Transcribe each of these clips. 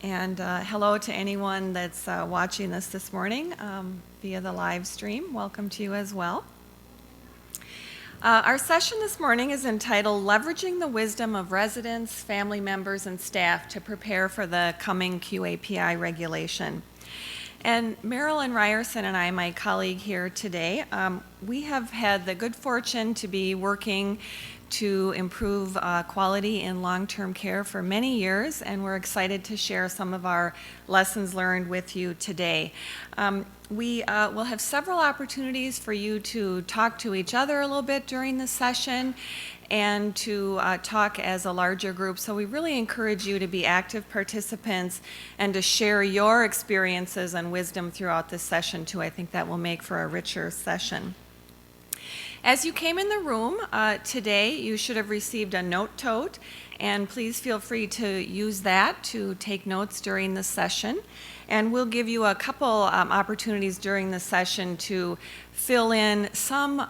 And hello to anyone that's watching this morning via the live stream. Welcome to you as well. Our session this morning is entitled Leveraging the Wisdom of Residents, Family Members, and Staff to Prepare for the Coming QAPI Regulation. And Marilyn, Reierson, and I, my colleague here today, we have had the good fortune to be working to improve quality in long-term care for many years, and we're excited to share some of our lessons learned with you today. We will have several opportunities for you to talk to each other a little bit during the session and to talk as a larger group. So we really encourage you to be active participants and to share your experiences and wisdom throughout this session too. I think that will make for a richer session. As you came in the room today, you should have received a note tote, and please feel free to use that to take notes during the session. And we'll give you a couple opportunities during the session to fill in some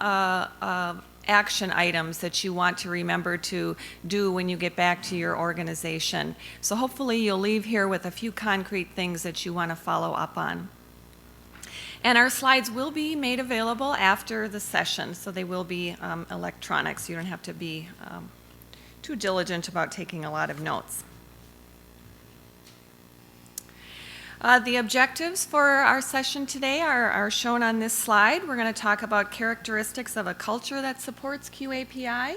action items that you want to remember to do when you get back to your organization. So hopefully you'll leave here with a few concrete things that you want to follow up on. And our slides will be made available after the session, so they will be electronic, so you don't have to be too diligent about taking a lot of notes. The objectives for our session today are shown on this slide. We're going to talk about characteristics of a culture that supports QAPI,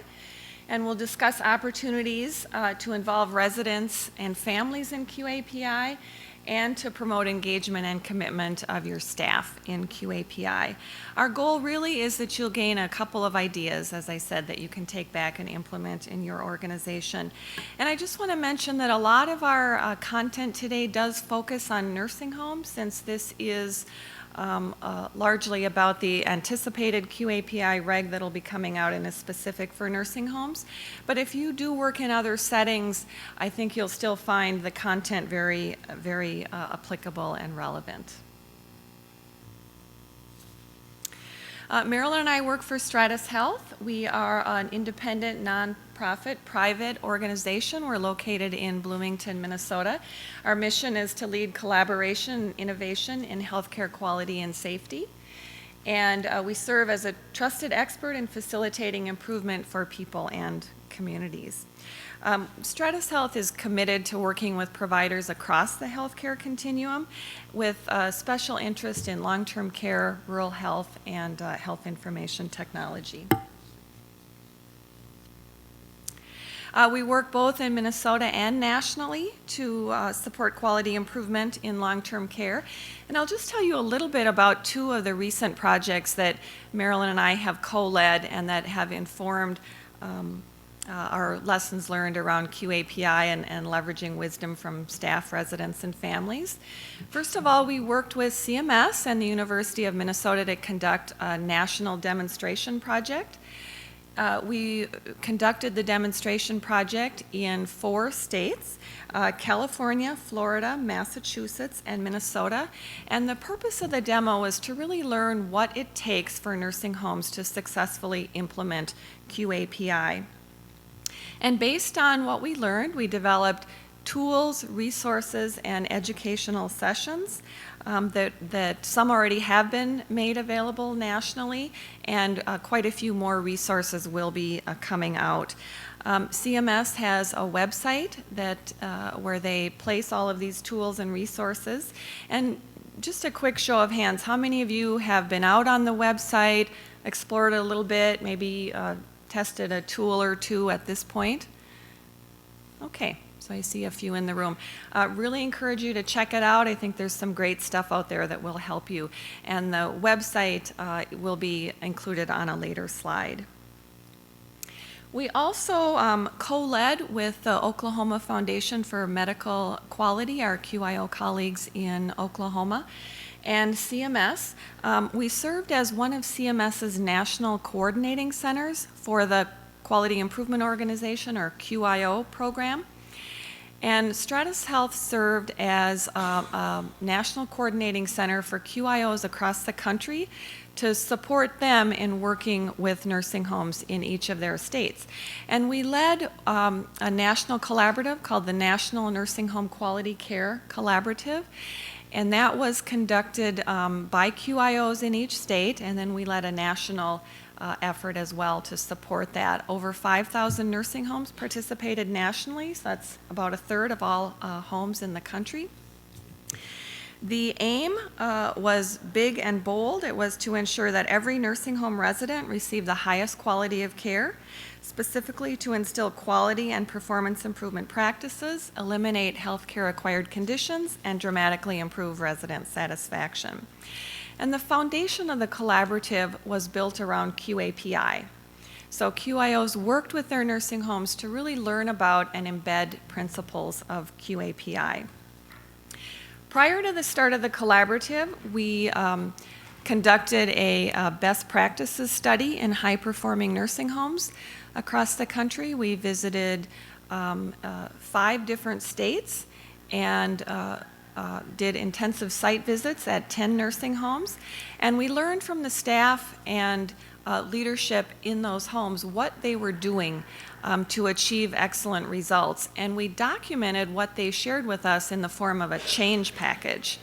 and we'll discuss opportunities to involve residents and families in QAPI, and to promote engagement and commitment of your staff in QAPI. Our goal really is that you'll gain a couple of ideas, as I said, that you can take back and implement in your organization. And I just want to mention that a lot of our content today does focus on nursing homes, since this is largely about the anticipated QAPI reg that'll be coming out and is specific for nursing homes. But if you do work in other settings, I think you'll still find the content very, very applicable and relevant. Marilyn and I work for Stratis Health. We are an independent, nonprofit, private organization. We're located in Bloomington, Minnesota. Our mission is to lead collaboration and innovation in healthcare quality and safety. And we serve as a trusted expert in facilitating improvement for people and communities. Stratis Health is committed to working with providers across the healthcare continuum with special interest in long-term care, rural health, and health information technology. We work both in Minnesota and nationally to support quality improvement in long-term care. And I'll just tell you a little bit about two of the recent projects that Marilyn and I have co-led and that have informed our lessons learned around QAPI and leveraging wisdom from staff, residents, and families. First of all, we worked with CMS and the University of Minnesota to conduct a national demonstration project. We conducted the demonstration project in 4 states, California, Florida, Massachusetts, and Minnesota. And the purpose of the demo was to really learn what it takes for nursing homes to successfully implement QAPI. And based on what we learned, we developed tools, resources, and educational sessions that some already have been made available nationally, and quite a few more resources will be coming out. CMS has a website that where they place all of these tools and resources. And just a quick show of hands, how many of you have been out on the website, explored it a little bit, maybe tested a tool or two at this point? Okay, so I see a few in the room. Really encourage you to check it out. I think there's some great stuff out there that will help you. And the website will be included on a later slide. We also co-led with the Oklahoma Foundation for Medical Quality, our QIO colleagues in Oklahoma, and CMS. We served as one of CMS's national coordinating centers for the Quality Improvement Organization, or QIO program. And Stratis Health served as a national coordinating center for QIOs across the country to support them in working with nursing homes in each of their states. And we led a national collaborative called the National Nursing Home Quality Care Collaborative. And that was conducted by QIOs in each state, and then we led a national effort as well to support that. Over 5,000 nursing homes participated nationally, so that's about a third of all homes in the country. The aim was big and bold. It was to ensure that every nursing home resident received the highest quality of care, specifically to instill quality and performance improvement practices, eliminate healthcare acquired conditions, and dramatically improve resident satisfaction. And the foundation of the collaborative was built around QAPI. So QIOs worked with their nursing homes to really learn about and embed principles of QAPI. Prior to the start of the collaborative, we conducted a best practices study in high-performing nursing homes across the country. We visited 5 different states and did intensive site visits at 10 nursing homes. And we learned from the staff and leadership in those homes what they were doing to achieve excellent results. And we documented what they shared with us in the form of a change package.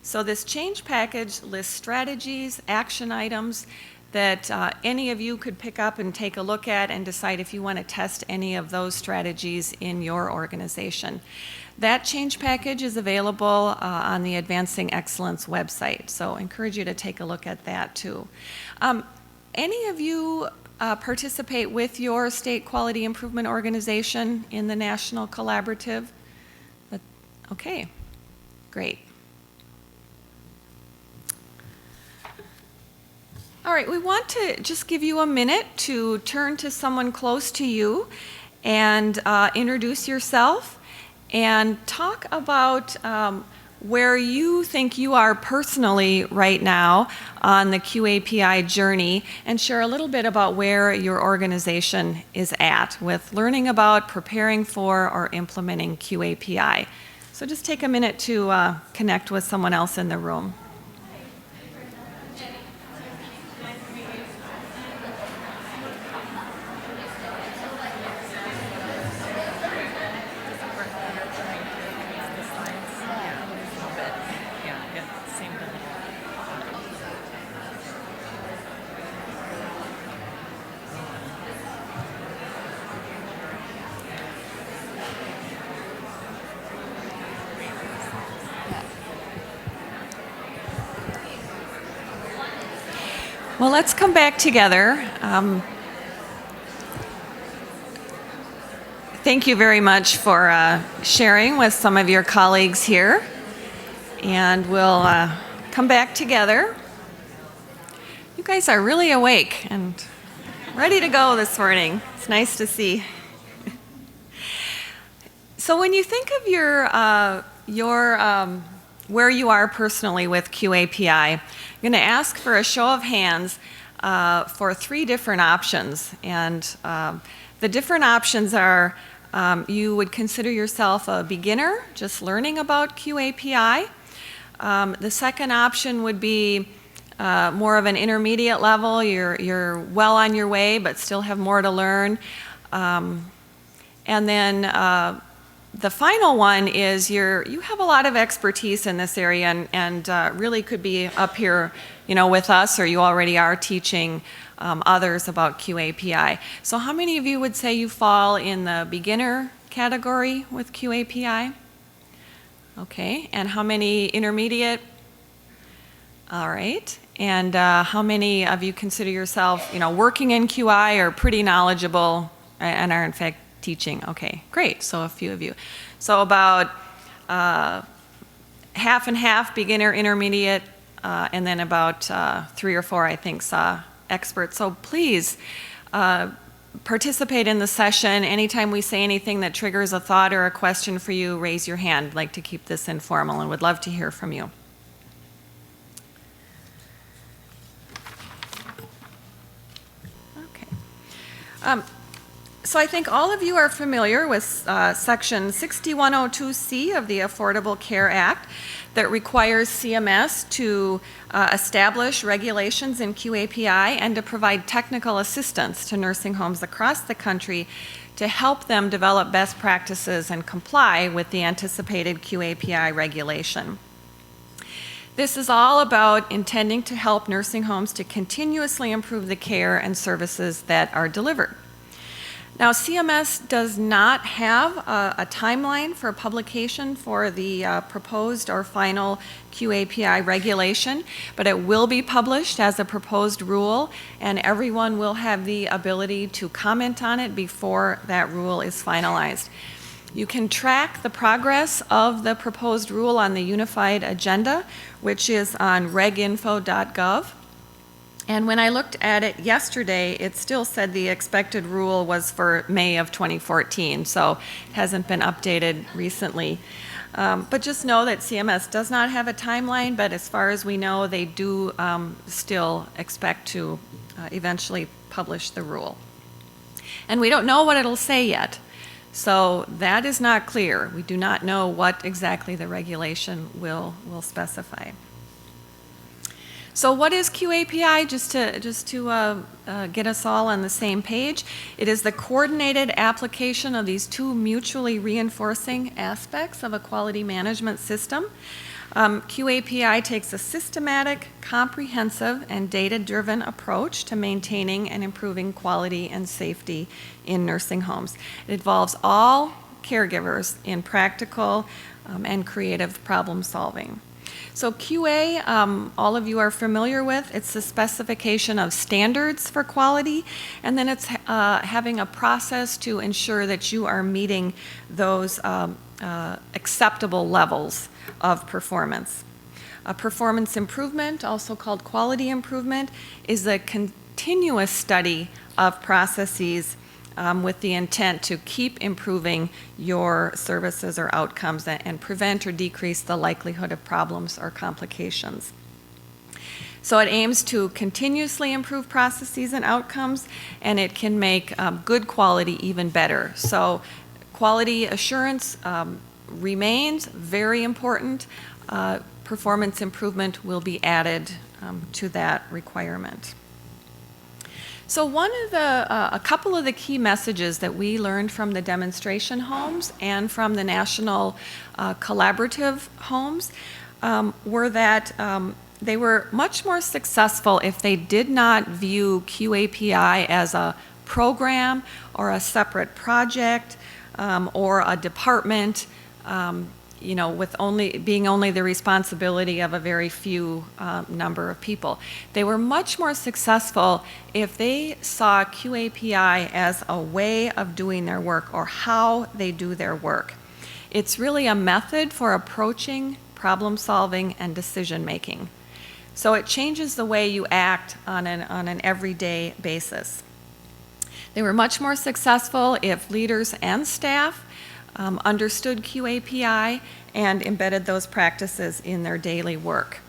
So this change package lists strategies, action items that any of you could pick up and take a look at and decide if you want to test any of those strategies in your organization. That change package is available on the Advancing Excellence website, so I encourage you to take a look at that too. Any of you participate with your state quality improvement organization in the national collaborative? Okay, great. All right, we want to just give you a minute to turn to someone close to you and introduce yourself and talk about where you think you are personally right now on the QAPI journey, and share a little bit about where your organization is at with learning about, preparing for, or implementing QAPI. So just take a minute to connect with someone else in the room. Well, let's come back together. Thank you very much for sharing with some of your colleagues here. And we'll come back together. You guys are really awake and ready to go this morning. It's nice to see. So when you think of where you are personally with QAPI, I'm going to ask for a show of hands for 3 different options. And the different options are you would consider yourself a beginner, just learning about QAPI. The second option would be more of an intermediate level. You're well on your way, but still have more to learn. And then the final one is you have a lot of expertise in this area and really could be up here, with us, or you already are teaching others about QAPI. So how many of you would say you fall in the beginner category with QAPI? Okay, and how many intermediate? All right, and how many of you consider yourself, working in QI or pretty knowledgeable and are in fact teaching? Okay, great, so a few of you. So about half and half, beginner, intermediate, and then about 3 or 4, I think, saw experts. So please participate in the session. Anytime we say anything that triggers a thought or a question for you, raise your hand. I'd like to keep this informal and would love to hear from you. Okay. So I think all of you are familiar with Section 6102C of the Affordable Care Act that requires CMS to establish regulations in QAPI and to provide technical assistance to nursing homes across the country to help them develop best practices and comply with the anticipated QAPI regulation. This is all about intending to help nursing homes to continuously improve the care and services that are delivered. Now, CMS does not have a timeline for publication for the proposed or final QAPI regulation, but it will be published as a proposed rule, and everyone will have the ability to comment on it before that rule is finalized. You can track the progress of the proposed rule on the Unified Agenda, which is on reginfo.gov. And when I looked at it yesterday, it still said the expected rule was for May of 2014, so it hasn't been updated recently. But just know that CMS does not have a timeline, but as far as we know, they do still expect to eventually publish the rule. And we don't know what it'll say yet, so that is not clear. We do not know what exactly the regulation will specify. So what is QAPI, just to get us all on the same page? It is the coordinated application of these two mutually reinforcing aspects of a quality management system. QAPI takes a systematic, comprehensive, and data-driven approach to maintaining and improving quality and safety in nursing homes. It involves all caregivers in practical and creative problem solving. So QA, all of you are familiar with. It's the specification of standards for quality, and then it's having a process to ensure that you are meeting those acceptable levels of performance. Performance improvement, also called quality improvement, is a continuous study of processes with the intent to keep improving your services or outcomes and prevent or decrease the likelihood of problems or complications. So it aims to continuously improve processes and outcomes, and it can make good quality even better. So quality assurance remains very important. Performance improvement will be added to that requirement. So a couple of the key messages that we learned from the demonstration homes and from the national collaborative homes were that they were much more successful if they did not view QAPI as a program or a separate project or a department, with being only the responsibility of a very few number of people. They were much more successful if they saw QAPI as a way of doing their work or how they do their work. It's really a method for approaching problem solving and decision making. So it changes the way you act on an everyday basis. They were much more successful if leaders and staff understood QAPI and embedded those practices in their daily work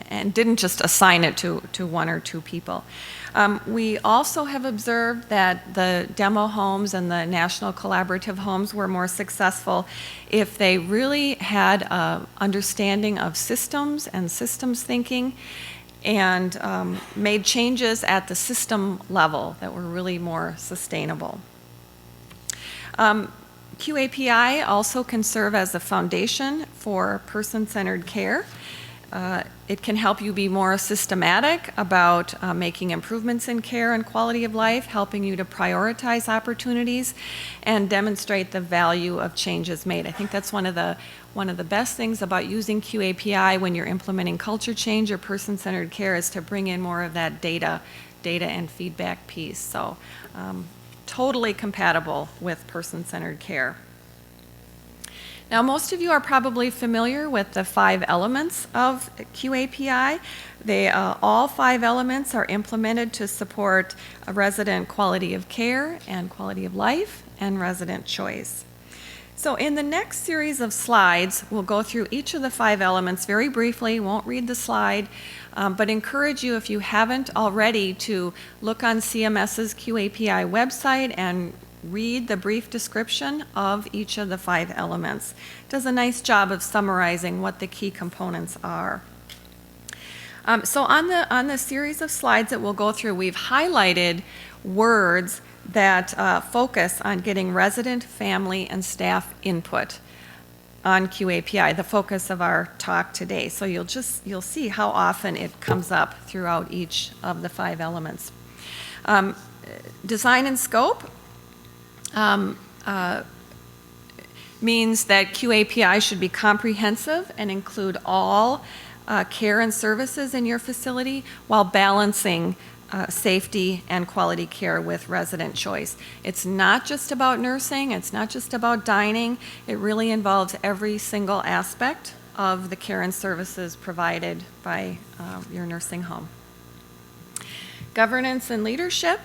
and didn't just assign it to one or two people. We also have observed that the demo homes and the national collaborative homes were more successful if they really had an understanding of systems and systems thinking and made changes at the system level that were really more sustainable. QAPI also can serve as a foundation for person-centered care. It can help you be more systematic about making improvements in care and quality of life, helping you to prioritize opportunities and demonstrate the value of changes made. I think that's one of the best things about using QAPI when you're implementing culture change or person-centered care is to bring in more of that data and feedback piece. So totally compatible with person-centered care. Now, most of you are probably familiar with the 5 elements of QAPI. All 5 elements are implemented to support a resident quality of care and quality of life and resident choice. So in the next series of slides, we'll go through each of the 5 elements very briefly, won't read the slide, but encourage you, if you haven't already, to look on CMS's QAPI website and read the brief description of each of the 5 elements. It does a nice job of summarizing what the key components are. So on the series of slides that we'll go through, we've highlighted words that focus on getting resident, family, and staff input on QAPI, the focus of our talk today. So you'll see how often it comes up throughout each of the 5 elements. Design and scope means that QAPI should be comprehensive and include all care and services in your facility while balancing safety and quality care with resident choice. It's not just about nursing, it's not just about dining, it really involves every single aspect of the care and services provided by your nursing home. Governance and leadership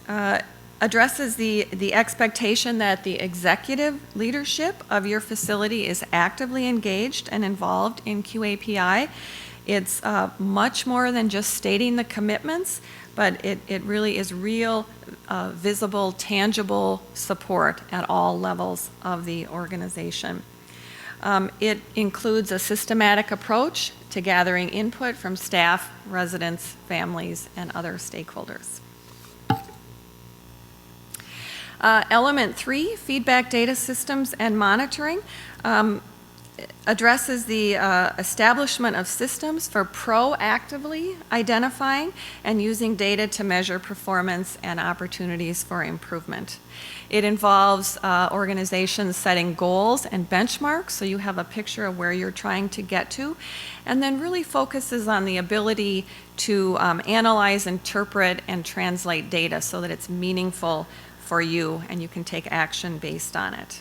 addresses the expectation that the executive leadership of your facility is actively engaged and involved in QAPI. It's much more than just stating the commitments, but it really is real, visible, tangible support at all levels of the organization. It includes a systematic approach to gathering input from staff, residents, families, and other stakeholders. Element 3, feedback data systems and monitoring, addresses the establishment of systems for proactively identifying and using data to measure performance and opportunities for improvement. It involves organizations setting goals and benchmarks, so you have a picture of where you're trying to get to, and then really focuses on the ability to analyze, interpret, and translate data so that it's meaningful for you and you can take action based on it.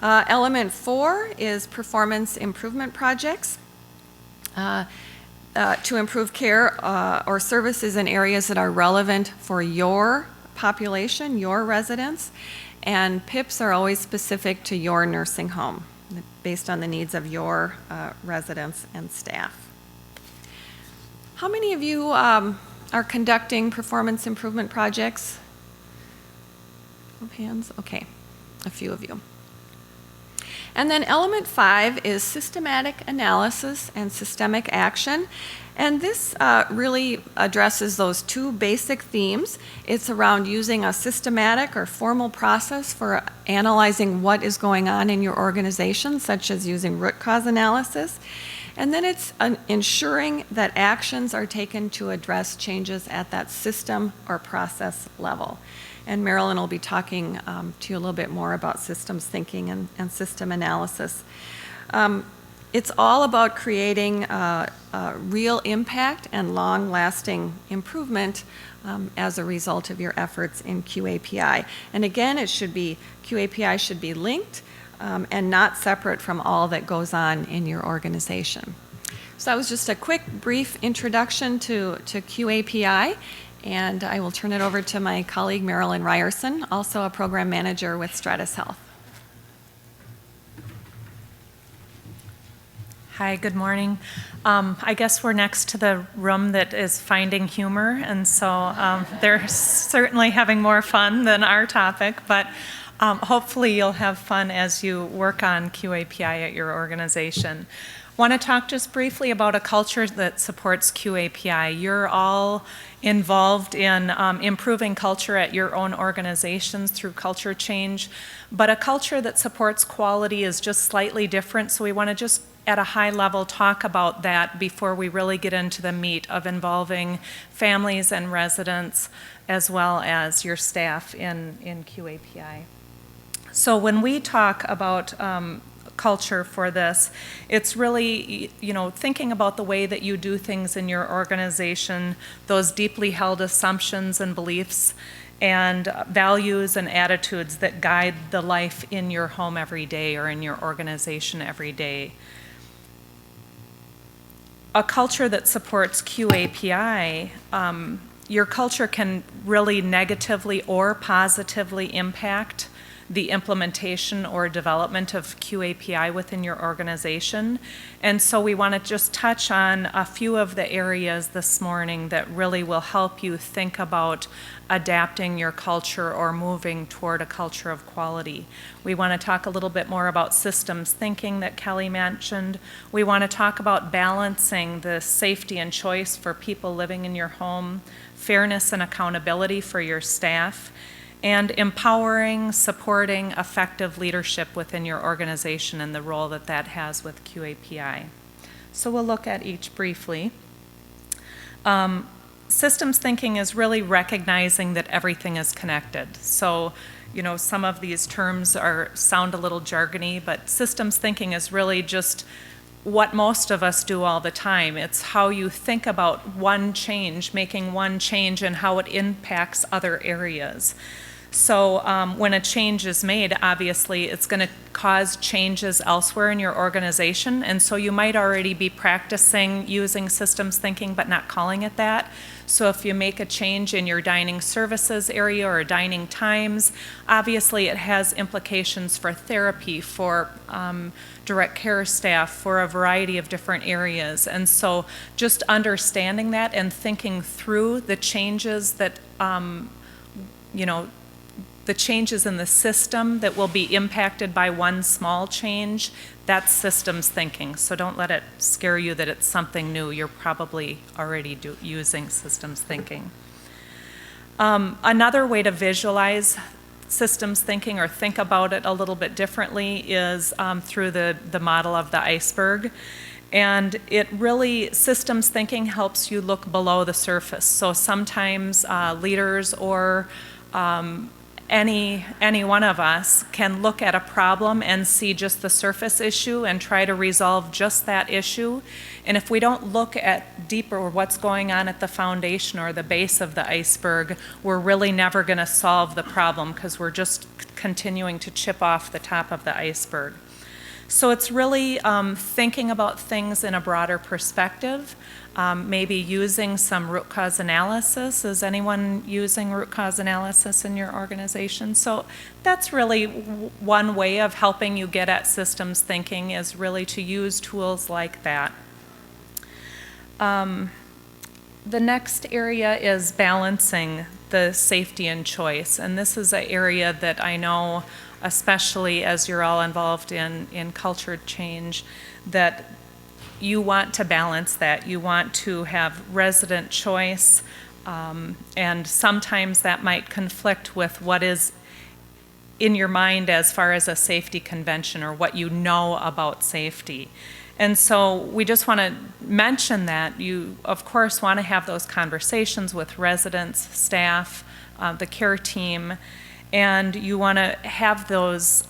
Element 4 is performance improvement projects to improve care or services in areas that are relevant for your population, your residents, and PIPs are always specific to your nursing home based on the needs of your residents and staff. How many of you are conducting performance improvement projects? Hands? Okay, a few of you. And then element 5 is systematic analysis and systemic action. And this really addresses those 2 basic themes. It's around using a systematic or formal process for analyzing what is going on in your organization, such as using root cause analysis. And then it's ensuring that actions are taken to address changes at that system or process level. And Marilyn will be talking to you a little bit more about systems thinking and system analysis. It's all about creating real impact and long-lasting improvement as a result of your efforts in QAPI. And again, QAPI should be linked and not separate from all that goes on in your organization. So that was just a quick, brief introduction to QAPI. And I will turn it over to my colleague, Marilyn Reierson, also a program manager with Stratis Health. Hi, good morning. I guess we're next to the room that is finding humor, and so they're certainly having more fun than our topic, but hopefully you'll have fun as you work on QAPI at your organization. Want to talk just briefly about a culture that supports QAPI. You're all involved in improving culture at your own organizations through culture change, but a culture that supports quality is just slightly different, so we want to just at a high level talk about that before we really get into the meat of involving families and residents as well as your staff in QAPI. So when we talk about culture for this, it's really, thinking about the way that you do things in your organization, those deeply held assumptions and beliefs and values and attitudes that guide the life in your home every day or in your organization every day. A culture that supports QAPI, your culture can really negatively or positively impact the implementation or development of QAPI within your organization. And so we want to just touch on a few of the areas this morning that really will help you think about adapting your culture or moving toward a culture of quality. We want to talk a little bit more about systems thinking that Kelly mentioned. We want to talk about balancing the safety and choice for people living in your home, fairness and accountability for your staff, and empowering, supporting effective leadership within your organization and the role that that has with QAPI. So we'll look at each briefly. Systems thinking is really recognizing that everything is connected. So, you know, some of these terms sound a little jargony, but systems thinking is really just what most of us do all the time. It's how you think about one change, making one change, and how it impacts other areas. So when a change is made, obviously it's going to cause changes elsewhere in your organization, and so you might already be practicing using systems thinking but not calling it that. So if you make a change in your dining services area or dining times, obviously it has implications for therapy, for direct care staff, for a variety of different areas. And so just understanding that and thinking through the changes that, the changes in the system that will be impacted by one small change, that's systems thinking. So don't let it scare you that it's something new. You're probably already using systems thinking. Another way to visualize systems thinking or think about it a little bit differently is through the model of the iceberg. And it really, systems thinking helps you look below the surface. So sometimes leaders or any one of us can look at a problem and see just the surface issue and try to resolve just that issue. And if we don't look at deeper what's going on at the foundation or the base of the iceberg, we're really never going to solve the problem because we're just continuing to chip off the top of the iceberg. So it's really thinking about things in a broader perspective, maybe using some root cause analysis. Is anyone using root cause analysis in your organization? So that's really one way of helping you get at systems thinking, is really to use tools like that. The next area is balancing the safety and choice. And this is an area that I know, especially as you're all involved in culture change, that you want to balance that. You want to have resident choice, and sometimes that might conflict with what is in your mind as far as a safety convention or what you know about safety. And so we just want to mention that you, of course, want to have those conversations with residents, staff, the care team, and you want to have those,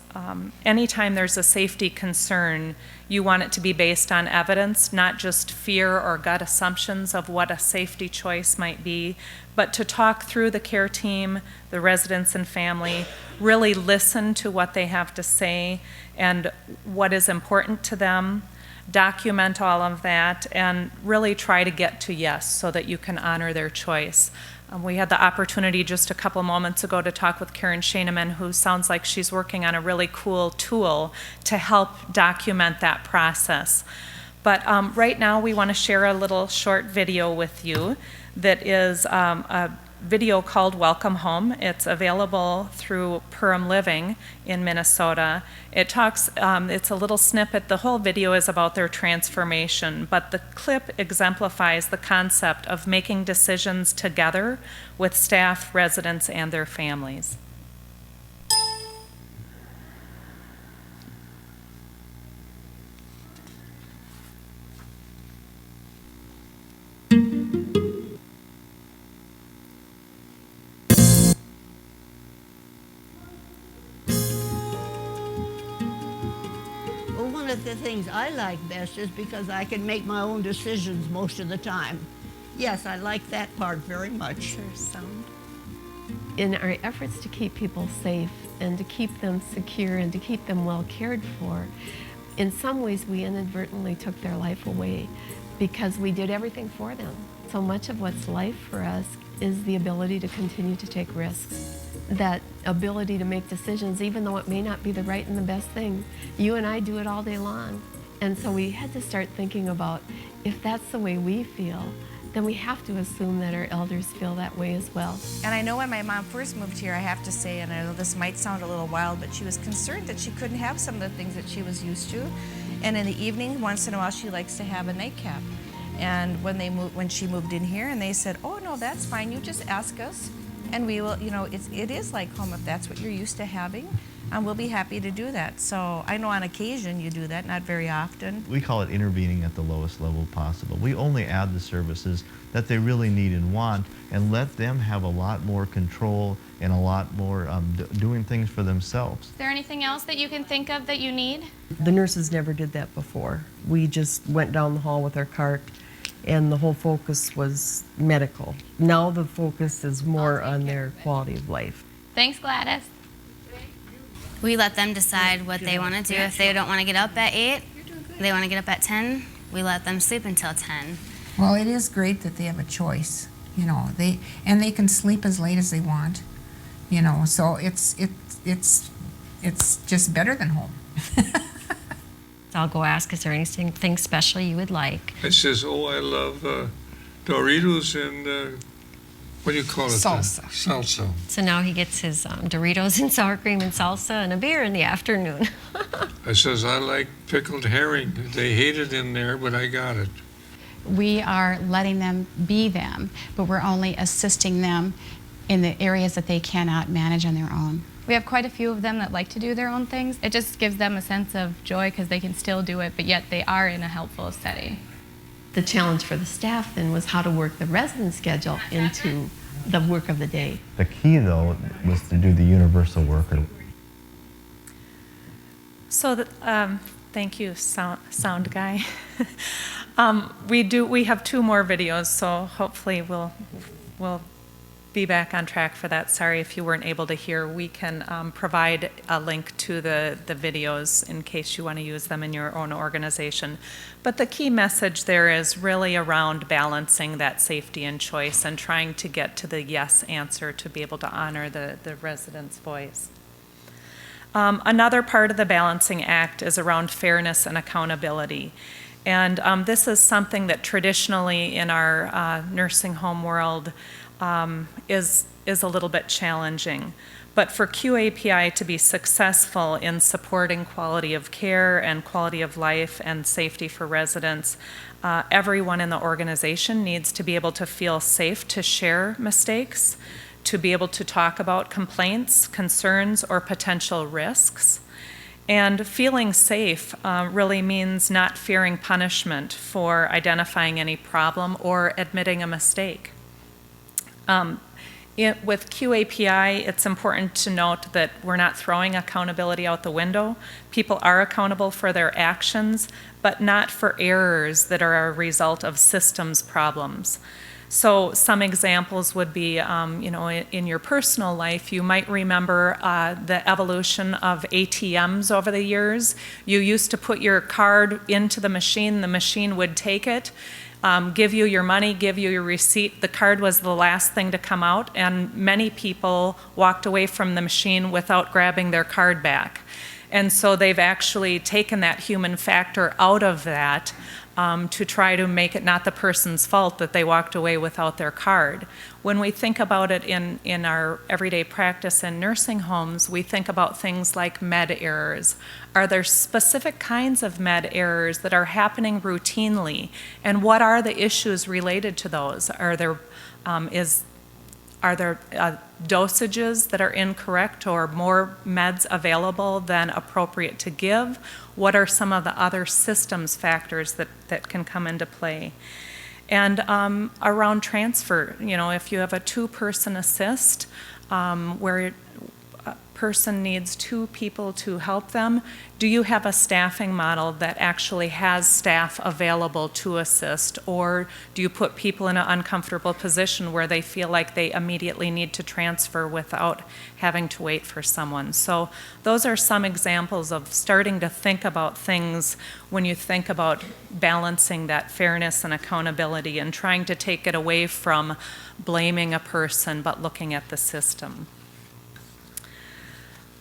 anytime there's a safety concern, you want it to be based on evidence, not just fear or gut assumptions of what a safety choice might be, but to talk through the care team, the residents and family, really listen to what they have to say and what is important to them, document all of that, and really try to get to yes so that you can honor their choice. We had the opportunity just a couple moments ago to talk with Karen Shaneman, who sounds like she's working on a really cool tool to help document that process. But right now we want to share a little short video with you that is a video called Welcome Home. It's available through Purim Living in Minnesota. It talks, it's a little snippet, the whole video is about their transformation, but the clip exemplifies the concept of making decisions together with staff, residents, and their families. One of the things I like best is because I can make my own decisions most of the time. Yes, I like that part very much. Sure, sound. In our efforts to keep people safe and to keep them secure and to keep them well cared for, in some ways we inadvertently took their life away because we did everything for them. So much of what's life for us is the ability to continue to take risks. that ability to make decisions, even though it may not be the right and the best thing. You and I do it all day long. And so we had to start thinking about, if that's the way we feel, then we have to assume that our elders feel that way as well. And I know when my mom first moved here, I have to say, and I know this might sound a little wild, but she was concerned that she couldn't have some of the things that she was used to. And in the evening, once in a while, she likes to have a nightcap. And when she moved in here, and they said, oh, no, that's fine, you just ask us, and we will, it is like home if that's what you're used to having. And we'll be happy to do that. So I know on occasion you do that, not very often. We call it intervening at the lowest level possible. We only add the services that they really need and want, and let them have a lot more control and a lot more doing things for themselves. Is there anything else that you can think of that you need? The nurses never did that before. We just went down the hall with our cart, and the whole focus was medical. Now the focus is more on their quality of life. Thanks, Gladys. We let them decide what they want to do. If they don't want to get up at 8, they want to get up at 10, we let them sleep until 10. Well, it is great that they have a choice, they can sleep as late as they want, so it's just better than home. I'll go ask, is there anything special you would like? It says, oh, I love Doritos and what do you call it? Salsa. Salsa. So now he gets his Doritos and sour cream and salsa and a beer in the afternoon. I says, I like pickled herring. They hate it in there, but I got it. We are letting them be them, but we're only assisting them in the areas that they cannot manage on their own. We have quite a few of them that like to do their own things. It just gives them a sense of joy because they can still do it, but yet they are in a helpful setting. The challenge for the staff then was how to work the resident schedule into the work of the day. The key, though, was to do the universal worker. So, thank you, sound guy. We have 2 more videos, so hopefully we'll be back on track for that. Sorry if you weren't able to hear. We can provide a link to the videos in case you want to use them in your own organization. But the key message there is really around balancing that safety and choice and trying to get to the yes answer to be able to honor the resident's voice. Another part of the balancing act is around fairness and accountability. And this is something that traditionally in our nursing home world is a little bit challenging. But for QAPI to be successful in supporting quality of care and quality of life and safety for residents, everyone in the organization needs to be able to feel safe to share mistakes, to be able to talk about complaints, concerns, or potential risks. And feeling safe really means not fearing punishment for identifying any problem or admitting a mistake. With QAPI, it's important to note that we're not throwing accountability out the window. People are accountable for their actions, but not for errors that are a result of systems problems. So some examples would be, in your personal life, you might remember the evolution of ATMs over the years. You used to put your card into the machine would take it, give you your money, give you your receipt. The card was the last thing to come out, and many people walked away from the machine without grabbing their card back. And so they've actually taken that human factor out of that to try to make it not the person's fault that they walked away without their card. When we think about it in our everyday practice in nursing homes, we think about things like med errors. Are there specific kinds of med errors that are happening routinely? And what are the issues related to those? Are there dosages that are incorrect or more meds available than appropriate to give? What are some of the other systems factors that can come into play? And around transfer, if you have a 2-person assist where a person needs 2 people to help them, do you have a staffing model that actually has staff available to assist? Or do you put people in an uncomfortable position where they feel like they immediately need to transfer without having to wait for someone? So those are some examples of starting to think about things when you think about balancing that fairness and accountability and trying to take it away from blaming a person but looking at the system.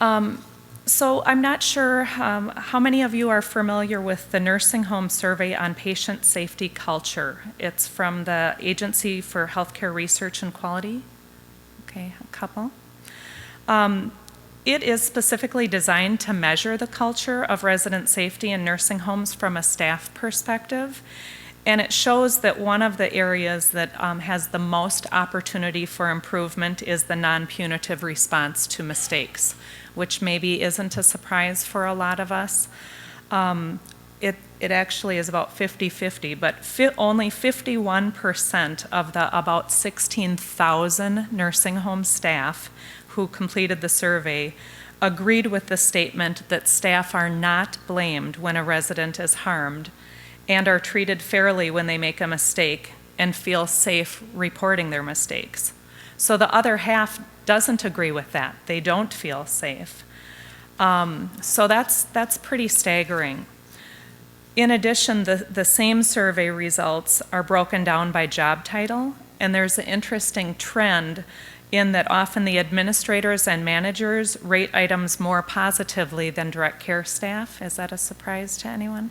So I'm not sure how many of you are familiar with the Nursing Home Survey on Patient Safety Culture. It's from the Agency for Healthcare Research and Quality. Okay, a couple. It is specifically designed to measure the culture of resident safety in nursing homes from a staff perspective. And it shows that one of the areas that has the most opportunity for improvement is the non-punitive response to mistakes, which maybe isn't a surprise for a lot of us. It actually is about 50-50, but only 51% of the about 16,000 nursing home staff who completed the survey agreed with the statement that staff are not blamed when a resident is harmed and are treated fairly when they make a mistake and feel safe reporting their mistakes. So the other half doesn't agree with that. They don't feel safe. So that's pretty staggering. In addition, the same survey results are broken down by job title, and there's an interesting trend in that often the administrators and managers rate items more positively than direct care staff. Is that a surprise to anyone?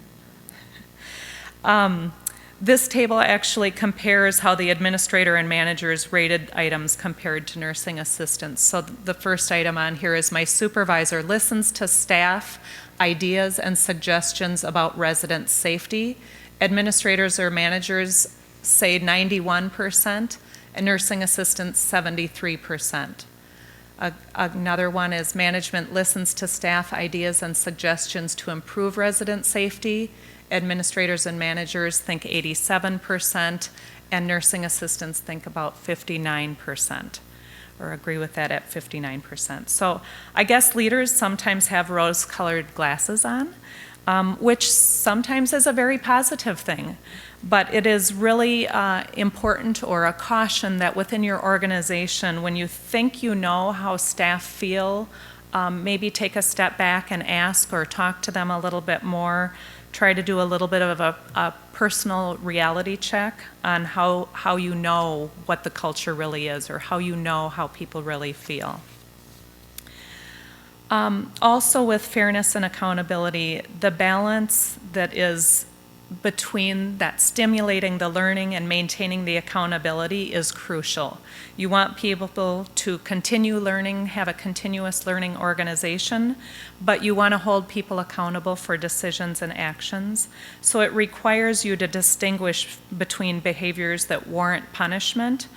This table actually compares how the administrator and managers rated items compared to nursing assistants. So the first item on here is my supervisor listens to staff ideas and suggestions about resident safety. Administrators or managers say 91%, and nursing assistants 73%. Another one is management listens to staff ideas and suggestions to improve resident safety. Administrators and managers think 87%, and nursing assistants think about 59%, or agree with that at 59%. So I guess leaders sometimes have rose-colored glasses on, which sometimes is a very positive thing. But it is really important, or a caution, that within your organization, when you think you know how staff feel, maybe take a step back and ask or talk to them a little bit more. Try to do a little bit of a personal reality check on how you know what the culture really is, or how you know how people really feel. Also, with fairness and accountability, the balance that is between that stimulating the learning and maintaining the accountability is crucial. You want people to continue learning, have a continuous learning organization, but you want to hold people accountable for decisions and actions. So it requires you to distinguish between behaviors that warrant punishment,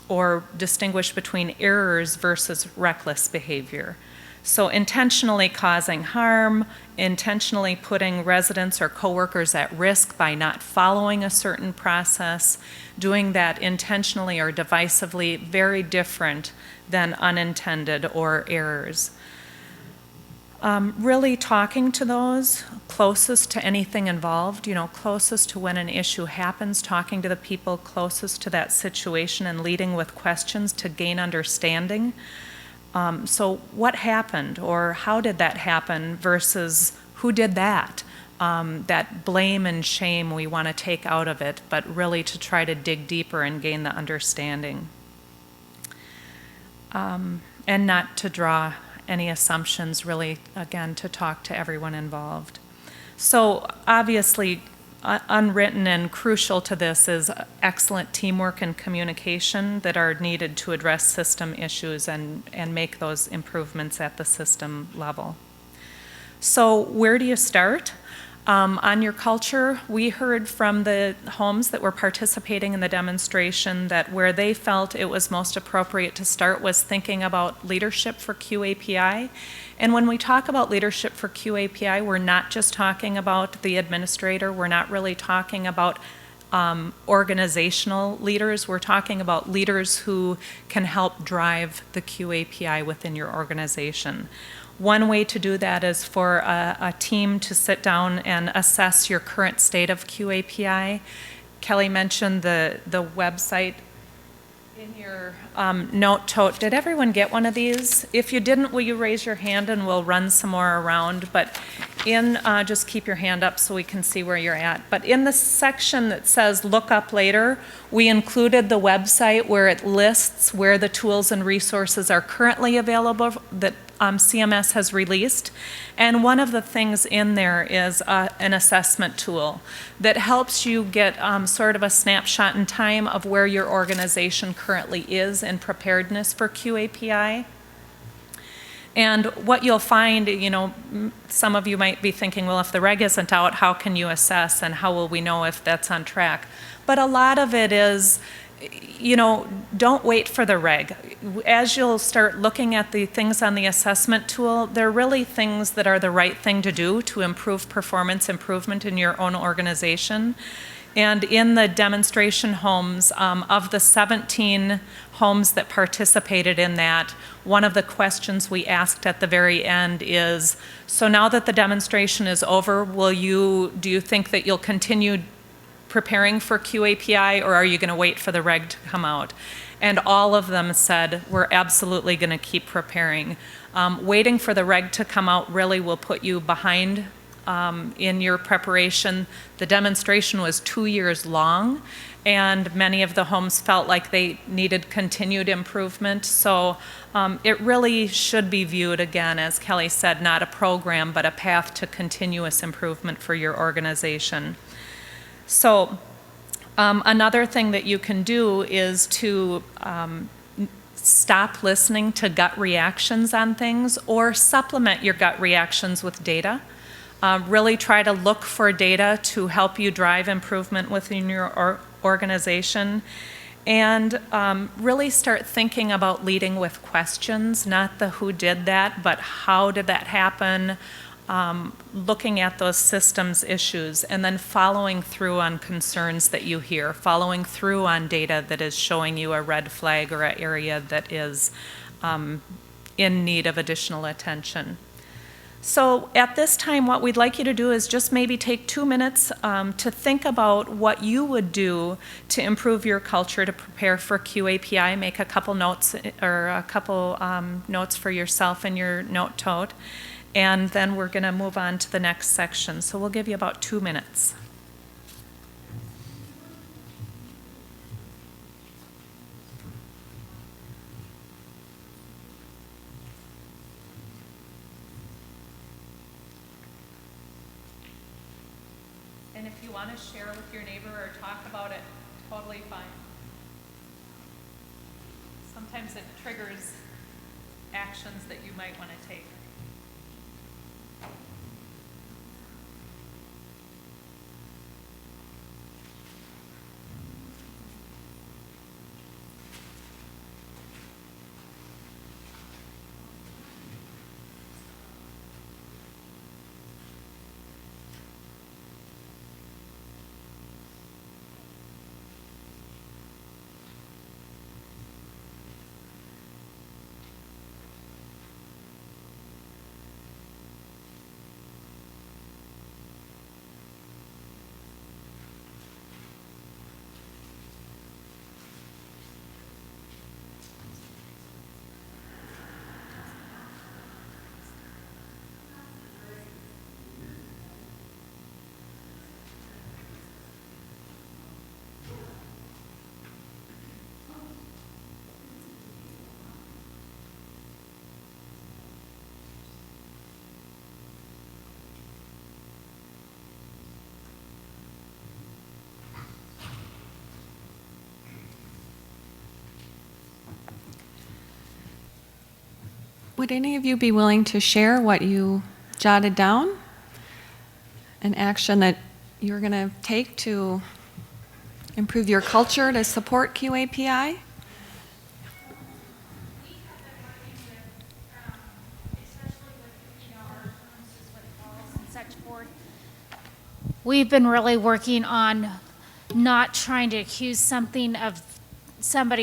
or distinguish between errors versus reckless behavior. So intentionally causing harm, intentionally putting residents or coworkers at risk by not following a certain process, doing that intentionally or divisively, very different than unintended or errors. Really talking to those closest to anything involved, closest to when an issue happens, talking to the people closest to that situation and leading with questions to gain understanding. So what happened, or how did that happen, versus who did that? That blame and shame we want to take out of it, but really to try to dig deeper and gain the understanding. And not to draw any assumptions, really, again, to talk to everyone involved. So obviously, unwritten and crucial to this is excellent teamwork and communication that are needed to address system issues and make those improvements at the system level. So where do you start? On your culture, we heard from the homes that were participating in the demonstration that where they felt it was most appropriate to start was thinking about leadership for QAPI. And when we talk about leadership for QAPI, we're not just talking about the administrator, we're not really talking about organizational leaders, we're talking about leaders who can help drive the QAPI within your organization. One way to do that is for a team to sit down and assess your current state of QAPI. Kelly mentioned the website in your note tote. Did everyone get one of these? If you didn't, will you raise your hand and we'll run some more around? But just keep your hand up so we can see where you're at. But in the section that says look up later, we included the website where it lists where the tools and resources are currently available that CMS has released. And one of the things in there is an assessment tool that helps you get sort of a snapshot in time of where your organization currently is in preparedness for QAPI. And what you'll find, you know, some of you might be thinking, well, if the reg isn't out, how can you assess and how will we know if that's on track? But a lot of it is, you know, don't wait for the reg. As you'll start looking at the things on the assessment tool, they're really things that are the right thing to do to improve performance improvement in your own organization. And in the demonstration homes, of the 17 homes that participated in that, one of the questions we asked at the very end is, so now that the demonstration is over, do you think that you'll continue preparing for QAPI, or are you going to wait for the reg to come out? And all of them said, we're absolutely going to keep preparing. Waiting for the reg to come out really will put you behind in your preparation. The demonstration was 2 years long, and many of the homes felt like they needed continued improvement. So it really should be viewed, again, as Kelly said, not a program, but a path to continuous improvement for your organization. So another thing that you can do is to stop listening to gut reactions on things, or supplement your gut reactions with data. Really try to look for data to help you drive improvement within your organization. And really start thinking about leading with questions, not the who did that, but how did that happen? Looking at those systems issues, and then following through on concerns that you hear, following through on data that is showing you a red flag or an area that is in need of additional attention. So at this time, what we'd like you to do is just maybe take 2 minutes to think about what you would do to improve your culture to prepare for QAPI. Make a couple notes, or a couple notes for yourself in your note tote. And then we're going to move on to the next section. So we'll give you about 2 minutes. And if you want to share with your neighbor or talk about it, totally fine. Sometimes it triggers actions that you might want to take. Would any of you be willing to share what you jotted down? An action that you're going to take to improve your culture to support QAPI? We've been really working on not trying to accuse somebody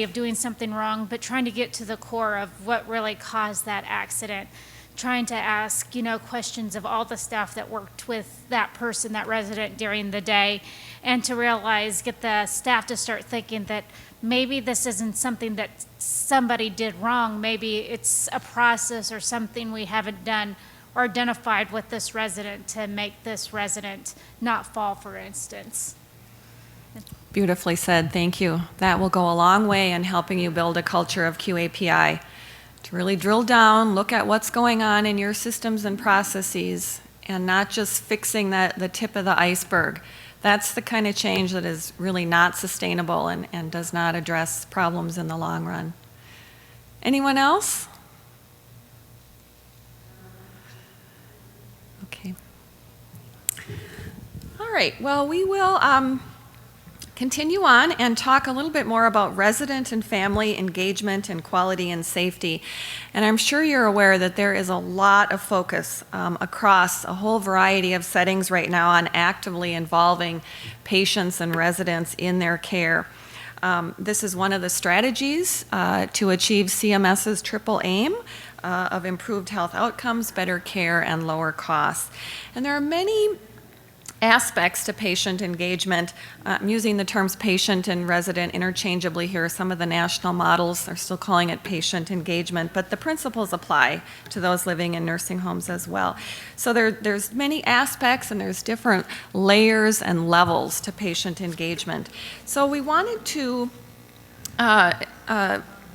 of doing something wrong, but trying to get to the core of what really caused that accident. Trying to ask, questions of all the staff that worked with that person, that resident during the day, and to realize, get the staff to start thinking that maybe this isn't something that somebody did wrong. Maybe it's a process or something we haven't done or identified with this resident to make this resident not fall, for instance. Beautifully said, thank you. That will go a long way in helping you build a culture of QAPI to really drill down, look at what's going on in your systems and processes, and not just fixing the tip of the iceberg. That's the kind of change that is really not sustainable and does not address problems in the long run. Anyone else? Okay. All right, well, we will continue on and talk a little bit more about resident and family engagement and quality and safety. And I'm sure you're aware that there is a lot of focus across a whole variety of settings right now on actively involving patients and residents in their care. This is one of the strategies to achieve CMS's triple aim of improved health outcomes, better care, and lower costs. And there are many aspects to patient engagement. I'm using the terms patient and resident interchangeably here. Some of the national models are still calling it patient engagement, but the principles apply to those living in nursing homes as well. So there's many aspects and there's different layers and levels to patient engagement. So we wanted to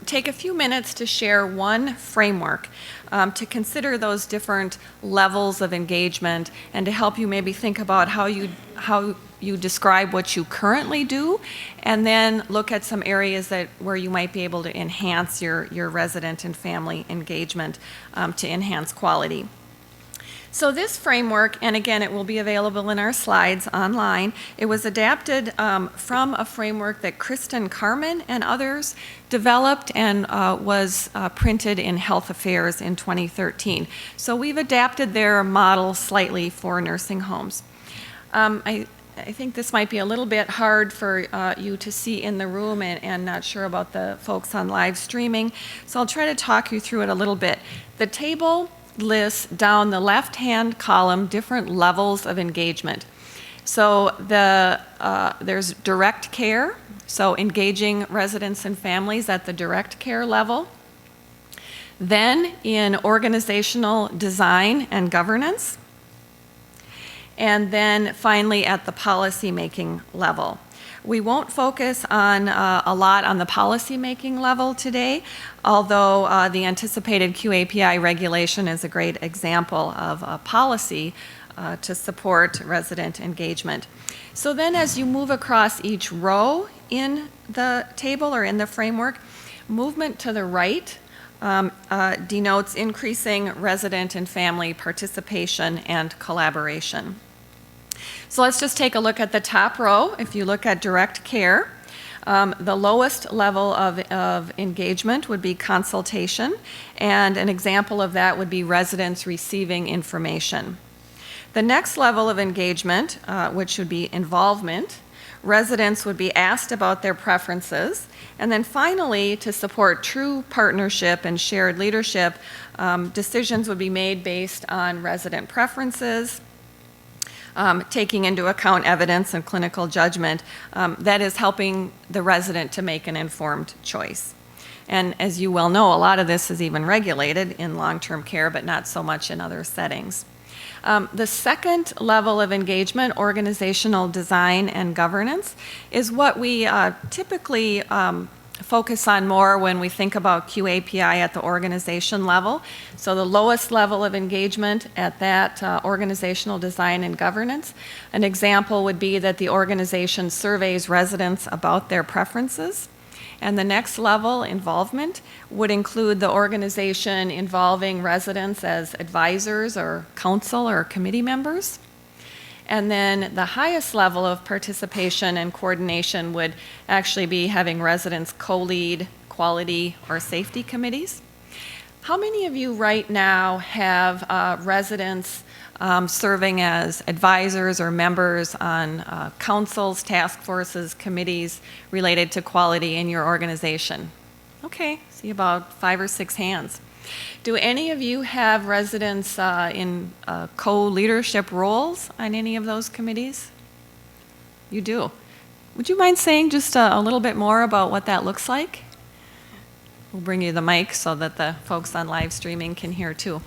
take a few minutes to share one framework to consider those different levels of engagement and to help you maybe think about how you describe what you currently do, and then look at some areas where you might be able to enhance your resident and family engagement to enhance quality. So this framework, and again, it will be available in our slides online, it was adapted from a framework that Kristen Carmen and others developed and was printed in Health Affairs in 2013. So we've adapted their model slightly for nursing homes. I think this might be a little bit hard for you to see in the room and not sure about the folks on live streaming, so I'll try to talk you through it a little bit. The table lists down the left-hand column different levels of engagement. So there's direct care, so engaging residents and families at the direct care level. Then in organizational design and governance. And then finally at the policy-making level. We won't focus on a lot on the policy-making level today, although the anticipated QAPI regulation is a great example of a policy to support resident engagement. So then as you move across each row in the table or in the framework, movement to the right denotes increasing resident and family participation and collaboration. So let's just take a look at the top row. If you look at direct care, the lowest level of engagement would be consultation, and an example of that would be residents receiving information. The next level of engagement, which would be involvement, residents would be asked about their preferences, and then finally, to support true partnership and shared leadership, decisions would be made based on resident preferences, taking into account evidence and clinical judgment, that is helping the resident to make an informed choice. And as you well know, a lot of this is even regulated in long-term care, but not so much in other settings. The second level of engagement, organizational design and governance, is what we typically focus on more when we think about QAPI at the organization level. So the lowest level of engagement at that organizational design and governance. An example would be that the organization surveys residents about their preferences. And the next level, involvement, would include the organization involving residents as advisors or council or committee members. And then the highest level of participation and coordination would actually be having residents co-lead quality or safety committees. How many of you right now have residents serving as advisors or members on councils, task forces, committees related to quality in your organization? Okay, see about 5 or 6 hands. Do any of you have residents in co-leadership roles on any of those committees? You do. Would you mind saying just a little bit more about what that looks like? We'll bring you the mic so that the folks on live streaming can hear too.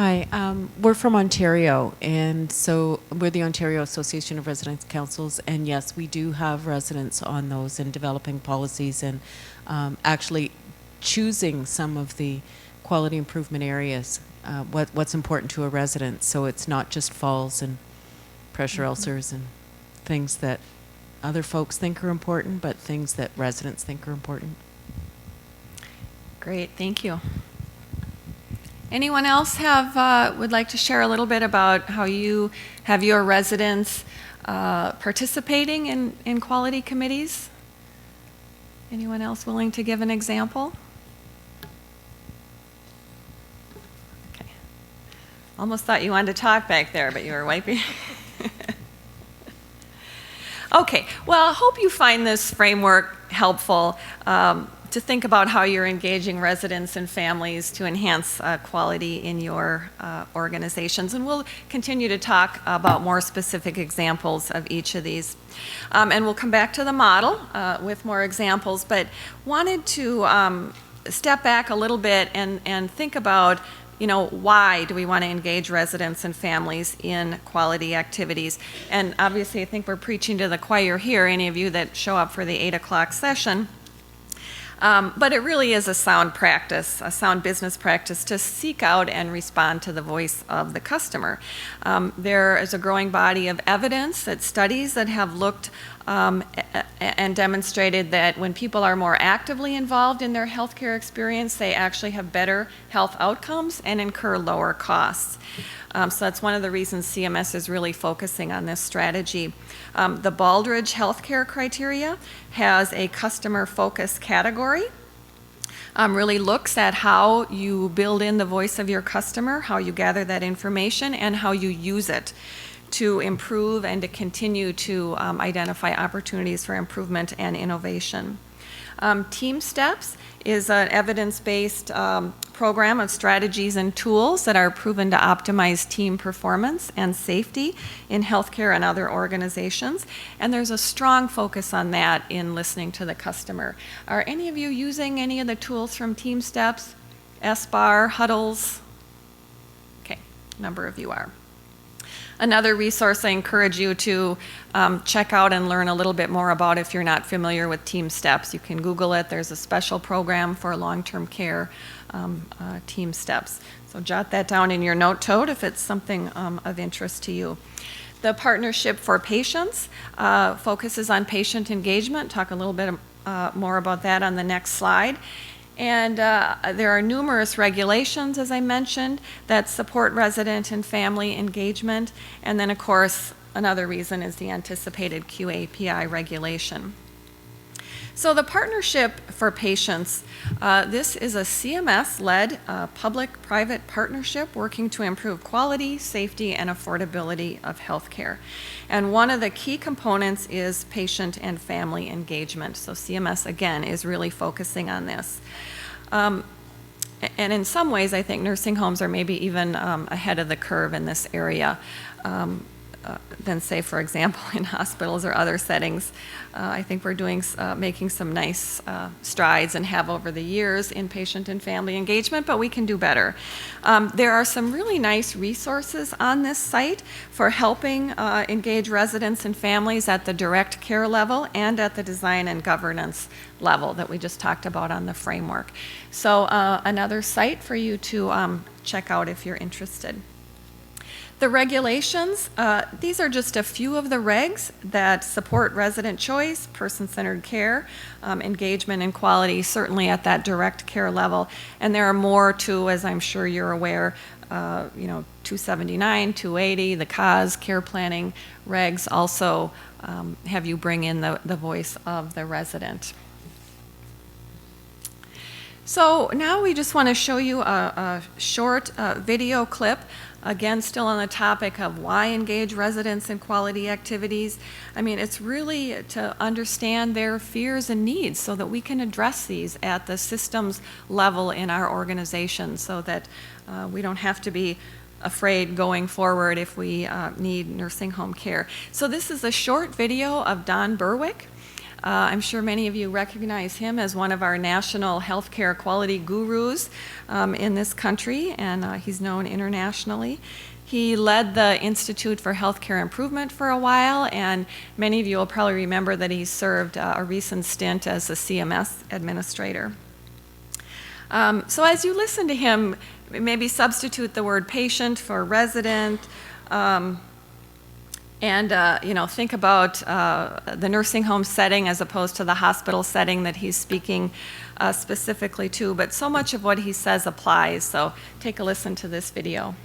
Hi, we're from Ontario, and so we're the Ontario Association of Residents Councils, and yes, we do have residents on those and developing policies and actually choosing some of the quality improvement areas, what's important to a resident, so it's not just falls and pressure ulcers and things that other folks think are important, but things that residents think are important. Great, thank you. Anyone else would like to share a little bit about how you have your residents participating in quality committees? Anyone else willing to give an example? Okay. Almost thought you wanted to talk back there, but you were wiping. Okay, well, I hope you find this framework helpful to think about how you're engaging residents and families to enhance quality in your organizations. And we'll continue to talk about more specific examples of each of these. And we'll come back to the model with more examples, but wanted to step back a little bit and think about, you know, why do we want to engage residents and families in quality activities? And obviously, I think we're preaching to the choir here, any of you that show up for the 8 o'clock session. But it really is a sound practice, a sound business practice to seek out and respond to the voice of the customer. There is a growing body of evidence that studies that have looked and demonstrated that when people are more actively involved in their healthcare experience, they actually have better health outcomes and incur lower costs. So that's one of the reasons CMS is really focusing on this strategy. The Baldrige Healthcare Criteria has a customer focus category. Really looks at how you build in the voice of your customer, how you gather that information, and how you use it to improve and to continue to identify opportunities for improvement and innovation. Team Steps is an evidence-based program of strategies and tools that are proven to optimize team performance and safety in healthcare and other organizations. And there's a strong focus on that in listening to the customer. Are any of you using any of the tools from Team Steps? SBAR, huddles? Okay, a number of you are. Another resource I encourage you to check out and learn a little bit more about if you're not familiar with Team Steps. You can Google it. There's a special program for long-term care, Team Steps. So jot that down in your note tote if it's something of interest to you. The Partnership for Patients focuses on patient engagement. Talk a little bit more about that on the next slide. And there are numerous regulations, as I mentioned, that support resident and family engagement. And then, of course, another reason is the anticipated QAPI regulation. So the Partnership for Patients, this is a CMS-led public-private partnership working to improve quality, safety, and affordability of healthcare. And one of the key components is patient and family engagement. So CMS, again, is really focusing on this. And in some ways, I think nursing homes are maybe even ahead of the curve in this area than, say, for example, in hospitals or other settings. I think we're making some nice strides and have over the years in patient and family engagement, but we can do better. There are some really nice resources on this site for helping engage residents and families at the direct care level and at the design and governance level that we just talked about on the framework. So another site for you to check out if you're interested. The regulations, these are just a few of the regs that support resident choice, person-centered care, engagement and quality, certainly at that direct care level. And there are more too, as I'm sure you're aware, 279, 280, the CAS, care planning regs also have you bring in the voice of the resident. So now we just want to show you a short video clip. Again, still on the topic of why engage residents in quality activities. I mean, it's really to understand their fears and needs so that we can address these at the systems level in our organization so that we don't have to be afraid going forward if we need nursing home care. So this is a short video of Don Berwick. I'm sure many of you recognize him as one of our national healthcare quality gurus in this country, and he's known internationally. He led the Institute for Healthcare Improvement for a while, and many of you will probably remember that he served a recent stint as a CMS administrator. So as you listen to him, maybe substitute the word patient for resident, and think about the nursing home setting as opposed to the hospital setting that he's speaking specifically to. But so much of what he says applies. So take a listen to this video.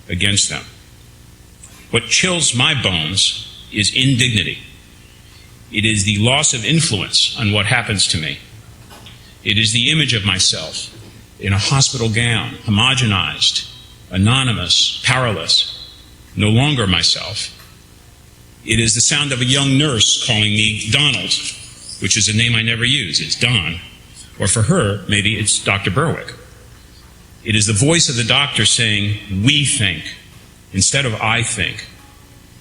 Against them. What chills my bones is indignity. It is the loss of influence on what happens to me. It is the image of myself in a hospital gown, homogenized, anonymous, powerless, no longer myself. It is the sound of a young nurse calling me Donald, which is a name I never use. It's Don. Or for her, maybe it's Dr. Berwick. It is the voice of the doctor saying, "We think," instead of "I think,"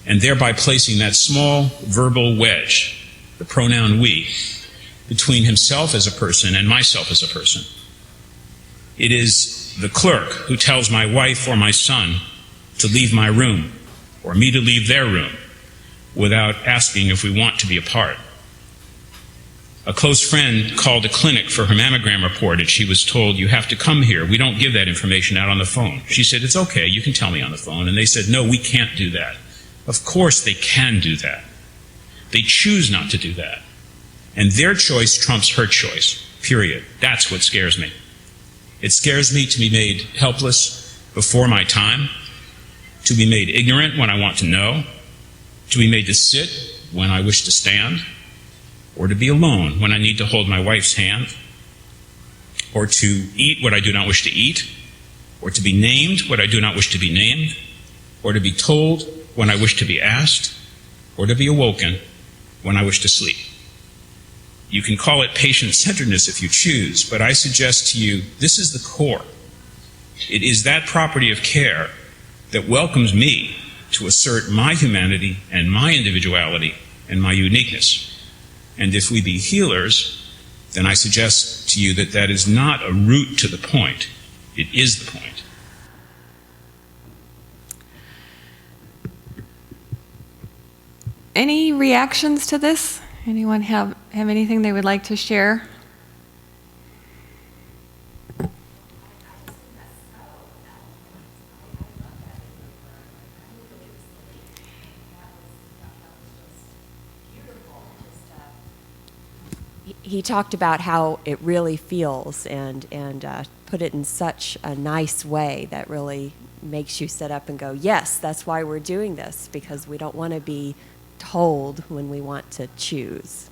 and thereby placing that small verbal wedge, the pronoun "we," between himself as a person and myself as a person. It is the clerk who tells my wife or my son to leave my room, or me to leave their room, without asking if we want to be apart. A close friend called a clinic for her mammogram report, and she was told, "You have to come here. We don't give that information out on the phone." She said, "It's okay, you can tell me on the phone." And they said, "No, we can't do that." Of course they can do that. They choose not to do that. And their choice trumps her choice, period. That's what scares me. It scares me to be made helpless before my time, to be made ignorant when I want to know, to be made to sit when I wish to stand, or to be alone when I need to hold my wife's hand, or to eat what I do not wish to eat, or to be named what I do not wish to be named, or to be told when I wish to be asked, or to be awoken when I wish to sleep. You can call it patient-centeredness if you choose, but I suggest to you this is the core. It is that property of care that welcomes me to assert my humanity and my individuality and my uniqueness. And if we be healers, then I suggest to you that that is not a route to the point. It is the point. Any reactions to this? Anyone have anything they would like to share? He talked about how it really feels and put it in such a nice way that really makes you sit up and go, yes, that's why we're doing this, because we don't want to be told when we want to choose.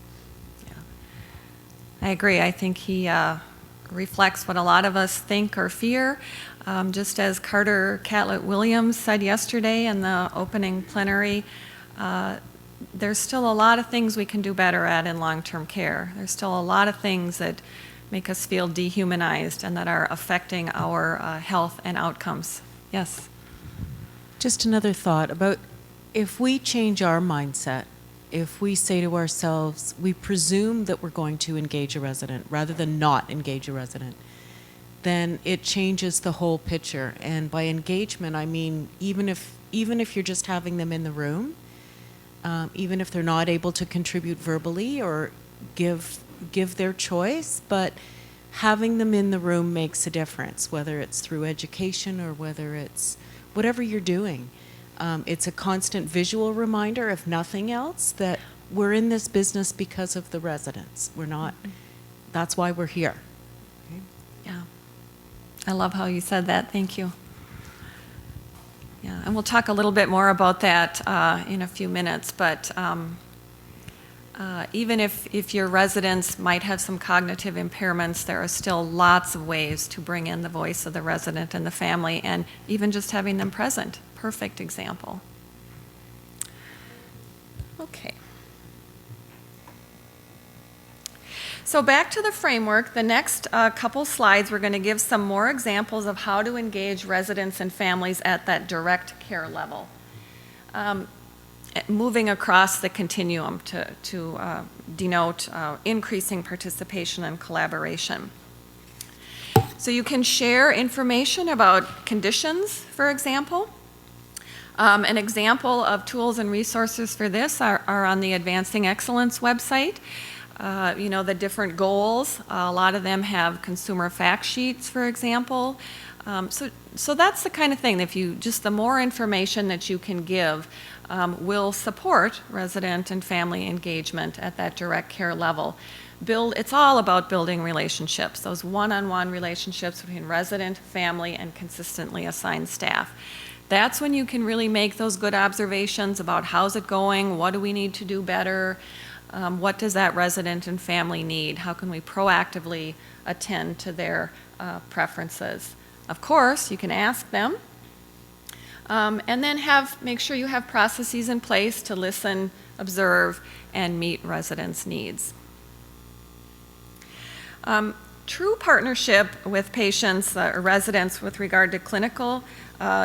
Yeah. I agree. I think he reflects what a lot of us think or fear. Just as Carter Catlett-Williams said yesterday in the opening plenary, there's still a lot of things we can do better at in long-term care. There's still a lot of things that make us feel dehumanized and that are affecting our health and outcomes. Yes? Just another thought about if we change our mindset, if we say to ourselves, we presume that we're going to engage a resident rather than not engage a resident, then it changes the whole picture. And by engagement, I mean even if you're just having them in the room, even if they're not able to contribute verbally or give their choice, but having them in the room makes a difference, whether it's through education or whether it's whatever you're doing. It's a constant visual reminder, if nothing else, that we're in this business because of the residents. We're not, that's why we're here. Okay? Yeah. I love how you said that. Thank you. Yeah, and we'll talk a little bit more about that in a few minutes, but even if your residents might have some cognitive impairments, there are still lots of ways to bring in the voice of the resident and the family, and even just having them present. Perfect example. Okay. So back to the framework, the next couple slides, we're going to give some more examples of how to engage residents and families at that direct care level. Moving across the continuum to denote increasing participation and collaboration. So you can share information about conditions, for example. An example of tools and resources for this are on the Advancing Excellence website. The different goals, a lot of them have consumer fact sheets, for example. So that's the kind of thing, the more information that you can give will support resident and family engagement at that direct care level. It's all about building relationships, those one-on-one relationships between resident, family, and consistently assigned staff. That's when you can really make those good observations about how's it going, what do we need to do better, what does that resident and family need, how can we proactively attend to their preferences. Of course, you can ask them, and then make sure you have processes in place to listen, observe, and meet residents' needs. True partnership with patients or residents with regard to clinical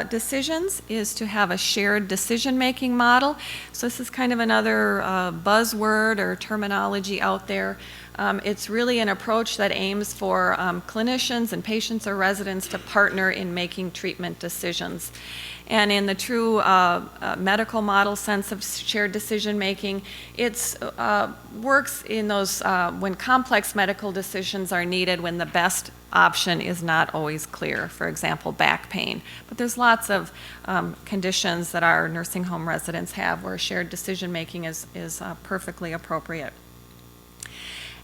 decisions is to have a shared decision-making model. So this is kind of another buzzword or terminology out there. It's really an approach that aims for clinicians and patients or residents to partner in making treatment decisions. And in the true medical model sense of shared decision-making, it works in those when complex medical decisions are needed, when the best option is not always clear, for example, back pain. But there's lots of conditions that our nursing home residents have where shared decision-making is perfectly appropriate.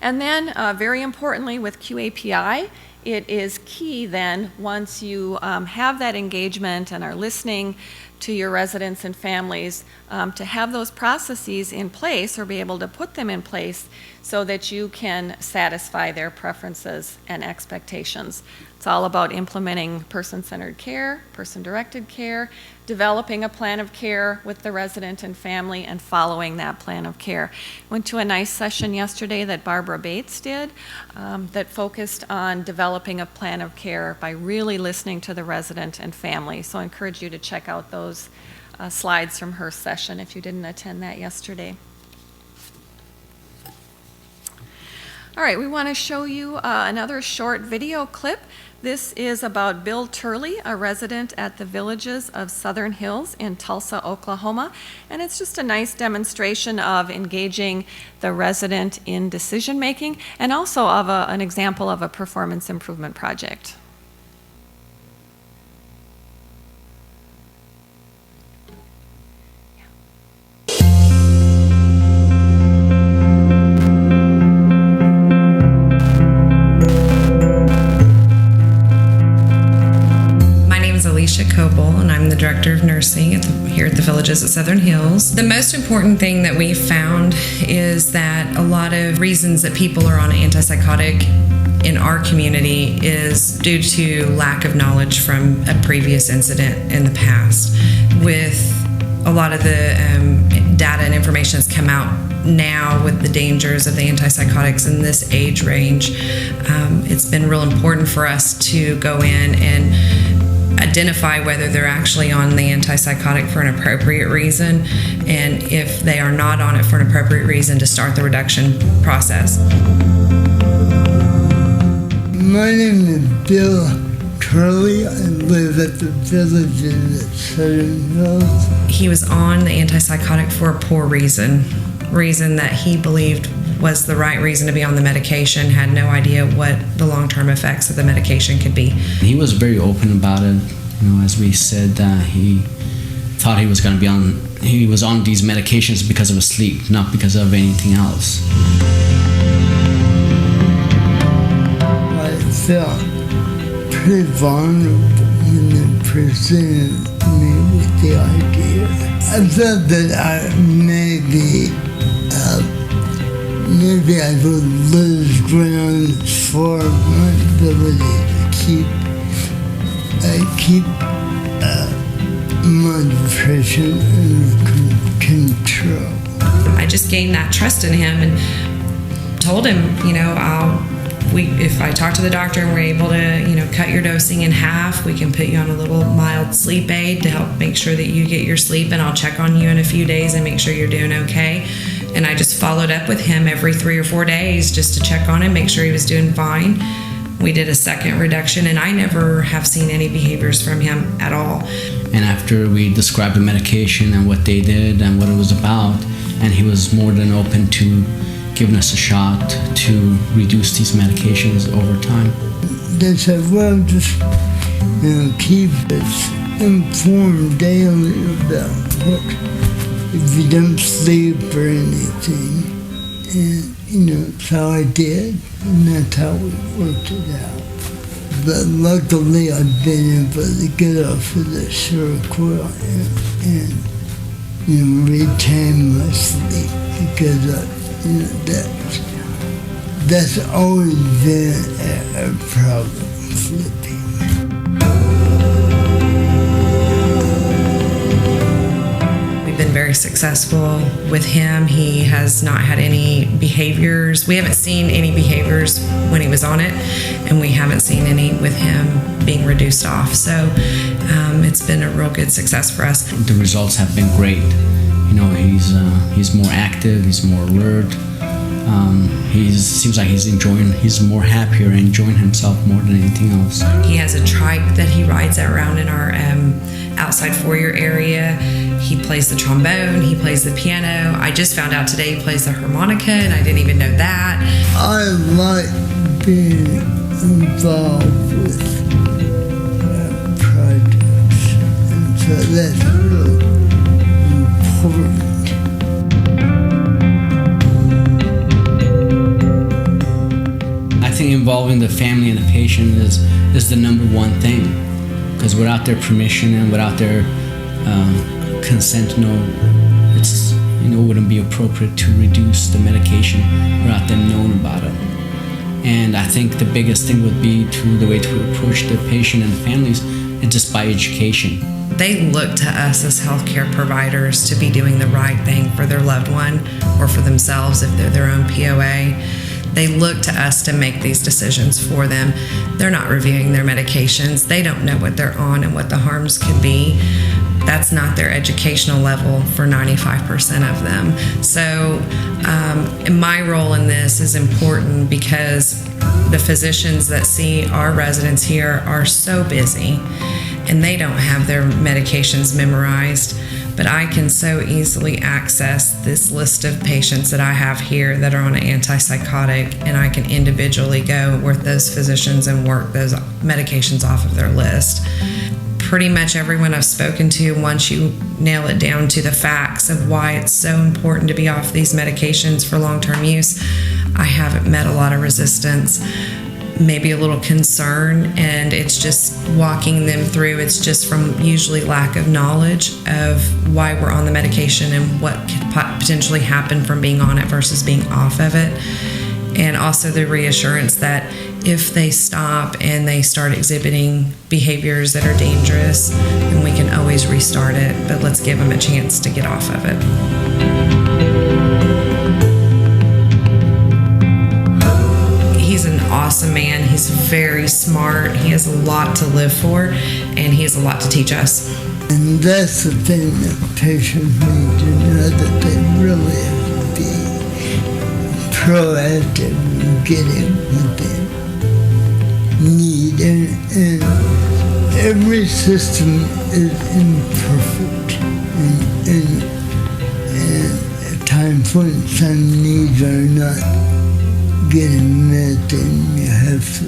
And then, very importantly, with QAPI, it is key then, once you have that engagement and are listening to your residents and families, to have those processes in place or be able to put them in place so that you can satisfy their preferences and expectations. It's all about implementing person-centered care, person-directed care, developing a plan of care with the resident and family, and following that plan of care. Went to a nice session yesterday that Barbara Bates did that focused on developing a plan of care by really listening to the resident and family. So I encourage you to check out those slides from her session if you didn't attend that yesterday. All right, we want to show you another short video clip. This is about Bill Turley, a resident at the Villages of Southern Hills in Tulsa, Oklahoma. And it's just a nice demonstration of engaging the resident in decision-making and also of an example of a performance improvement project. And I'm the Director of Nursing here at the Villages at Southern Hills. The most important thing that we found is that a lot of reasons that people are on an antipsychotic in our community is due to lack of knowledge from a previous incident in the past. With a lot of the data and information that's come out now with the dangers of the antipsychotics in this age range, it's been real important for us to go in and identify whether they're actually on the antipsychotic for an appropriate reason, and if they are not on it for an appropriate reason, to start the reduction process. My name is Bill Turley. I live at the Villages at Southern Hills. He was on the antipsychotic for a poor reason that he believed was the right reason to be on the medication, had no idea what the long-term effects of the medication could be. He was very open about it. As we said, he thought he was going to be he was on these medications because of his sleep, not because of anything else. I felt pretty vulnerable when they presented me with the idea. I felt that maybe I would lose ground for my ability to keep my depression under control. I just gained that trust in him, and told him, if I talk to the doctor and we're able to, cut your dosing in half, we can put you on a little mild sleep aid to help make sure that you get your sleep, and I'll check on you in a few days and make sure you're doing okay. And I just followed up with him every 3 or 4 days just to check on him, make sure he was doing fine. We did a second reduction, and I never have seen any behaviors from him at all. And after we described the medication and what they did and what it was about, and he was more than open to giving us a shot to reduce these medications over time. They said, well, just keep us informed daily about what, if you don't sleep or anything. And, so I did, and that's how we worked it out. But luckily I've been able to get off of the Seroquel and retain my sleep, because that's always been a problem, sleeping. We've been very successful with him. He has not had any behaviors. We haven't seen any behaviors when he was on it, and we haven't seen any with him being reduced off. So it's been a real good success for us. The results have been great. He's more active, he's more alert. Seems like he's more happier and enjoying himself more than anything else. He has a trike that he rides around in our outside foyer area. He plays the trombone, he plays the piano. I just found out today he plays the harmonica, and I didn't even know that. I like being involved with projects, and so that's really important. I think involving the family and the patient is the number one thing, because without their permission and without their consent, it wouldn't be appropriate to reduce the medication without them knowing about it. And I think the biggest thing would be the way to approach the patient and the families is just by education. They look to us as healthcare providers to be doing the right thing for their loved one or for themselves if they're their own POA. They look to us to make these decisions for them. They're not reviewing their medications. They don't know what they're on and what the harms could be. That's not their educational level for 95% of them. So my role in this is important because the physicians that see our residents here are so busy and they don't have their medications memorized. But I can so easily access this list of patients that I have here that are on an antipsychotic, and I can individually go with those physicians and work those medications off of their list. Pretty much everyone I've spoken to, once you nail it down to the facts of why it's so important to be off these medications for long-term use, I haven't met a lot of resistance. Maybe a little concern, and it's just walking them through. It's just from usually lack of knowledge of why we're on the medication and what could potentially happen from being on it versus being off of it. And also the reassurance that if they stop and they start exhibiting behaviors that are dangerous, then we can always restart it, but let's give them a chance to get off of it. He's an awesome man. He's very smart. He has a lot to live for, and he has a lot to teach us. And that's the thing that patients need to know, that they really have to be proactive in getting what they need. And every system is imperfect. And at times when some needs are not getting met, and you have to,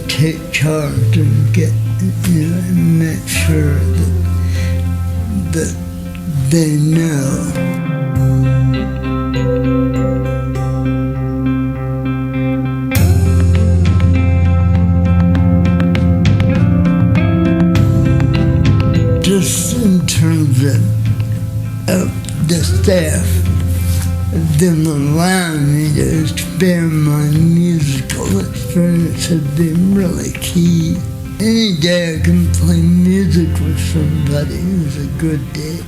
take charge and get, and make sure that they know. Just in terms of the staff, them allowing me to expand my musical experience has been really key. Any day I can play music with somebody is a good day.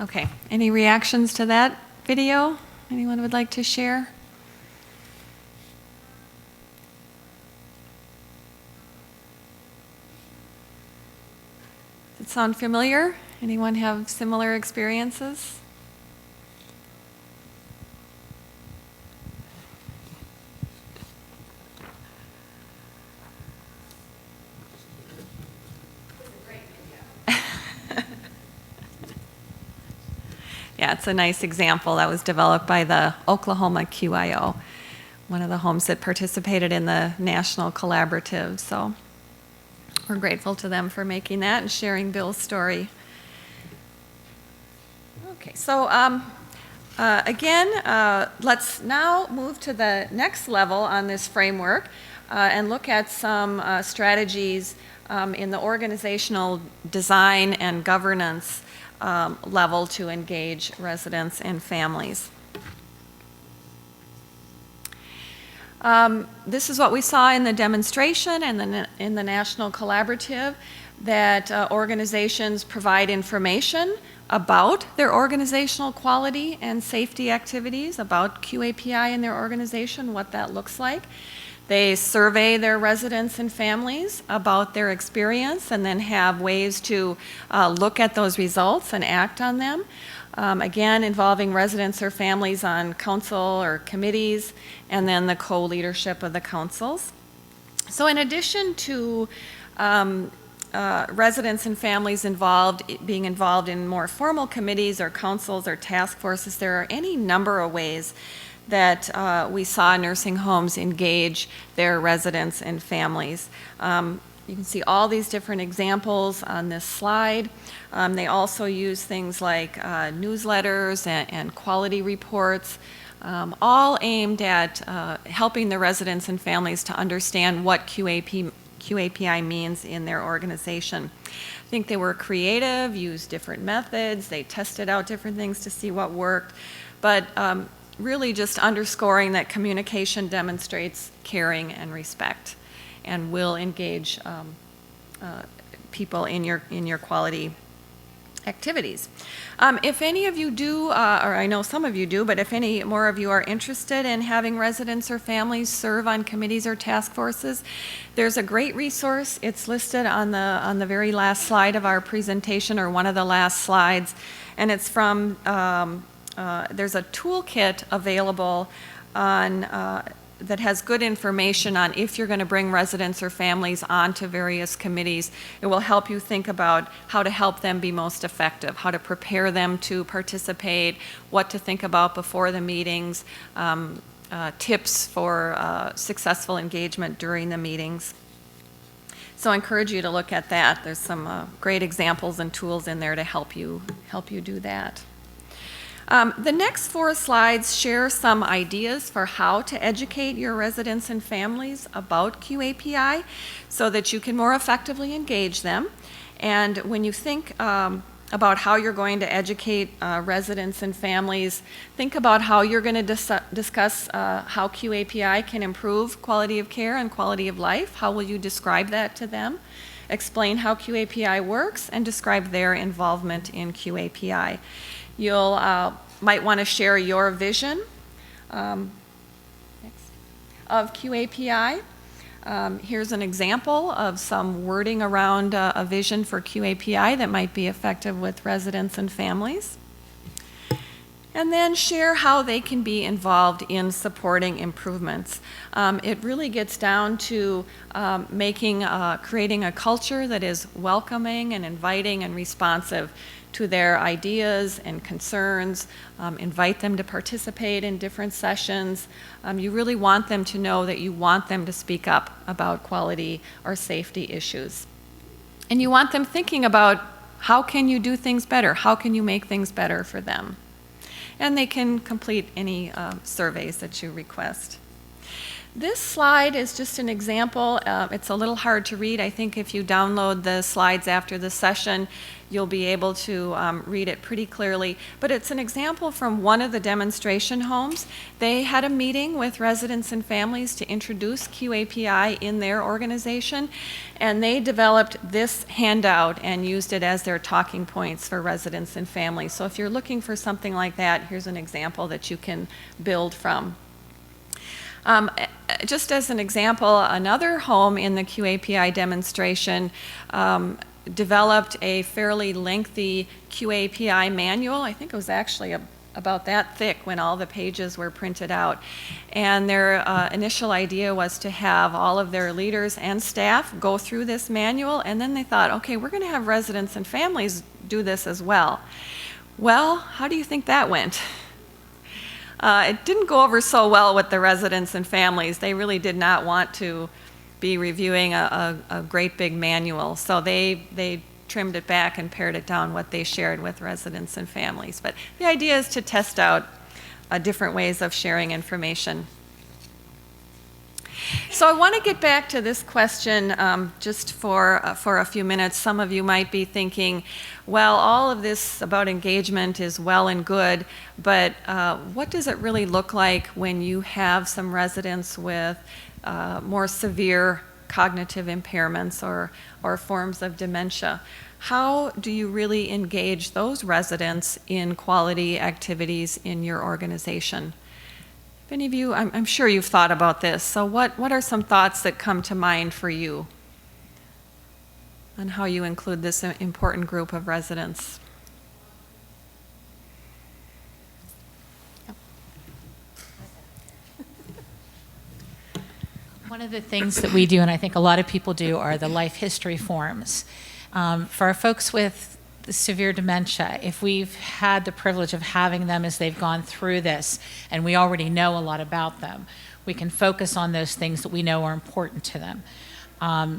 Okay, any reactions to that video? Anyone would like to share? Does it sound familiar? Anyone have similar experiences? Yeah, it's a nice example that was developed by the Oklahoma QIO, one of the homes that participated in the national collaborative. So we're grateful to them for making that and sharing Bill's story. Okay, so again, let's now move to the next level on this framework and look at some strategies in the organizational design and governance level to engage residents and families. This is what we saw in the demonstration and in the National Collaborative, that organizations provide information about their organizational quality and safety activities, about QAPI in their organization, what that looks like. They survey their residents and families about their experience and then have ways to look at those results and act on them. Again, involving residents or families on council or committees, and then the co-leadership of the councils. So in addition to residents and families being involved in more formal committees or councils or task forces, there are any number of ways that we saw nursing homes engage their residents and families. You can see all these different examples on this slide. They also use things like newsletters and quality reports, all aimed at helping the residents and families to understand what QAPI means in their organization. I think they were creative, used different methods, they tested out different things to see what worked, but really just underscoring that communication demonstrates caring and respect and will engage people in your quality activities. If any of you do, or I know some of you do, but if any more of you are interested in having residents or families serve on committees or task forces, there's a great resource. It's listed on the very last slide of our presentation, or one of the last slides, and it's from there's a toolkit available on that has good information on if you're going to bring residents or families onto various committees. It will help you think about how to help them be most effective, how to prepare them to participate, what to think about before the meetings, tips for successful engagement during the meetings. So I encourage you to look at that. There's some great examples and tools in there to help you do that. The next 4 slides share some ideas for how to educate your residents and families about QAPI so that you can more effectively engage them. And when you think about how you're going to educate residents and families, think about how you're going to discuss how QAPI can improve quality of care and quality of life. How will you describe that to them? Explain how QAPI works and describe their involvement in QAPI. You'll might want to share your vision of QAPI. Here's an example of some wording around a vision for QAPI that might be effective with residents and families. And then share how they can be involved in supporting improvements. It really gets down to creating a culture that is welcoming and inviting and responsive to their ideas and concerns, invite them to participate in different sessions. You really want them to know that you want them to speak up about quality or safety issues. And you want them thinking about how can you do things better? How can you make things better for them? And they can complete any surveys that you request. This slide is just an example. It's a little hard to read. I think if you download the slides after the session, you'll be able to read it pretty clearly. But it's an example from one of the demonstration homes. They had a meeting with residents and families to introduce QAPI in their organization, and they developed this handout and used it as their talking points for residents and families. So if you're looking for something like that, here's an example that you can build from. Just as an example, another home in the QAPI demonstration developed a fairly lengthy QAPI manual. I think it was actually about that thick when all the pages were printed out. And their initial idea was to have all of their leaders and staff go through this manual, and then they thought, okay, we're going to have residents and families do this as well. Well, how do you think that went? It didn't go over so well with the residents and families. They really did not want to be reviewing a great big manual, so they trimmed it back and pared it down what they shared with residents and families. But the idea is to test out different ways of sharing information. So I want to get back to this question just for a few minutes. Some of you might be thinking, well, all of this about engagement is well and good, but what does it really look like when you have some residents with more severe cognitive impairments or forms of dementia? How do you really engage those residents in quality activities in your organization? If any of you, I'm sure you've thought about this, so what are some thoughts that come to mind for you on how you include this important group of residents? One of the things that we do, and I think a lot of people do, are the life history forms. For our folks with severe dementia, if we've had the privilege of having them as they've gone through this, and we already know a lot about them, we can focus on those things that we know are important to them.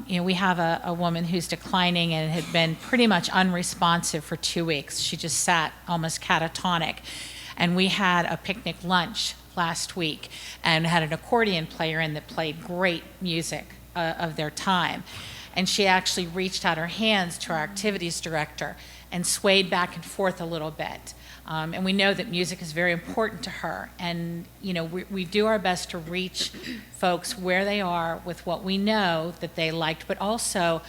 We have a woman who's declining and had been pretty much unresponsive for 2 weeks. She just sat almost catatonic. And we had a picnic lunch last week and had an accordion player in that played great music of their time. And she actually reached out her hands to our activities director and swayed back and forth a little bit. And we know that music is very important to her. And we do our best to reach folks where they are with what we know that they liked, but also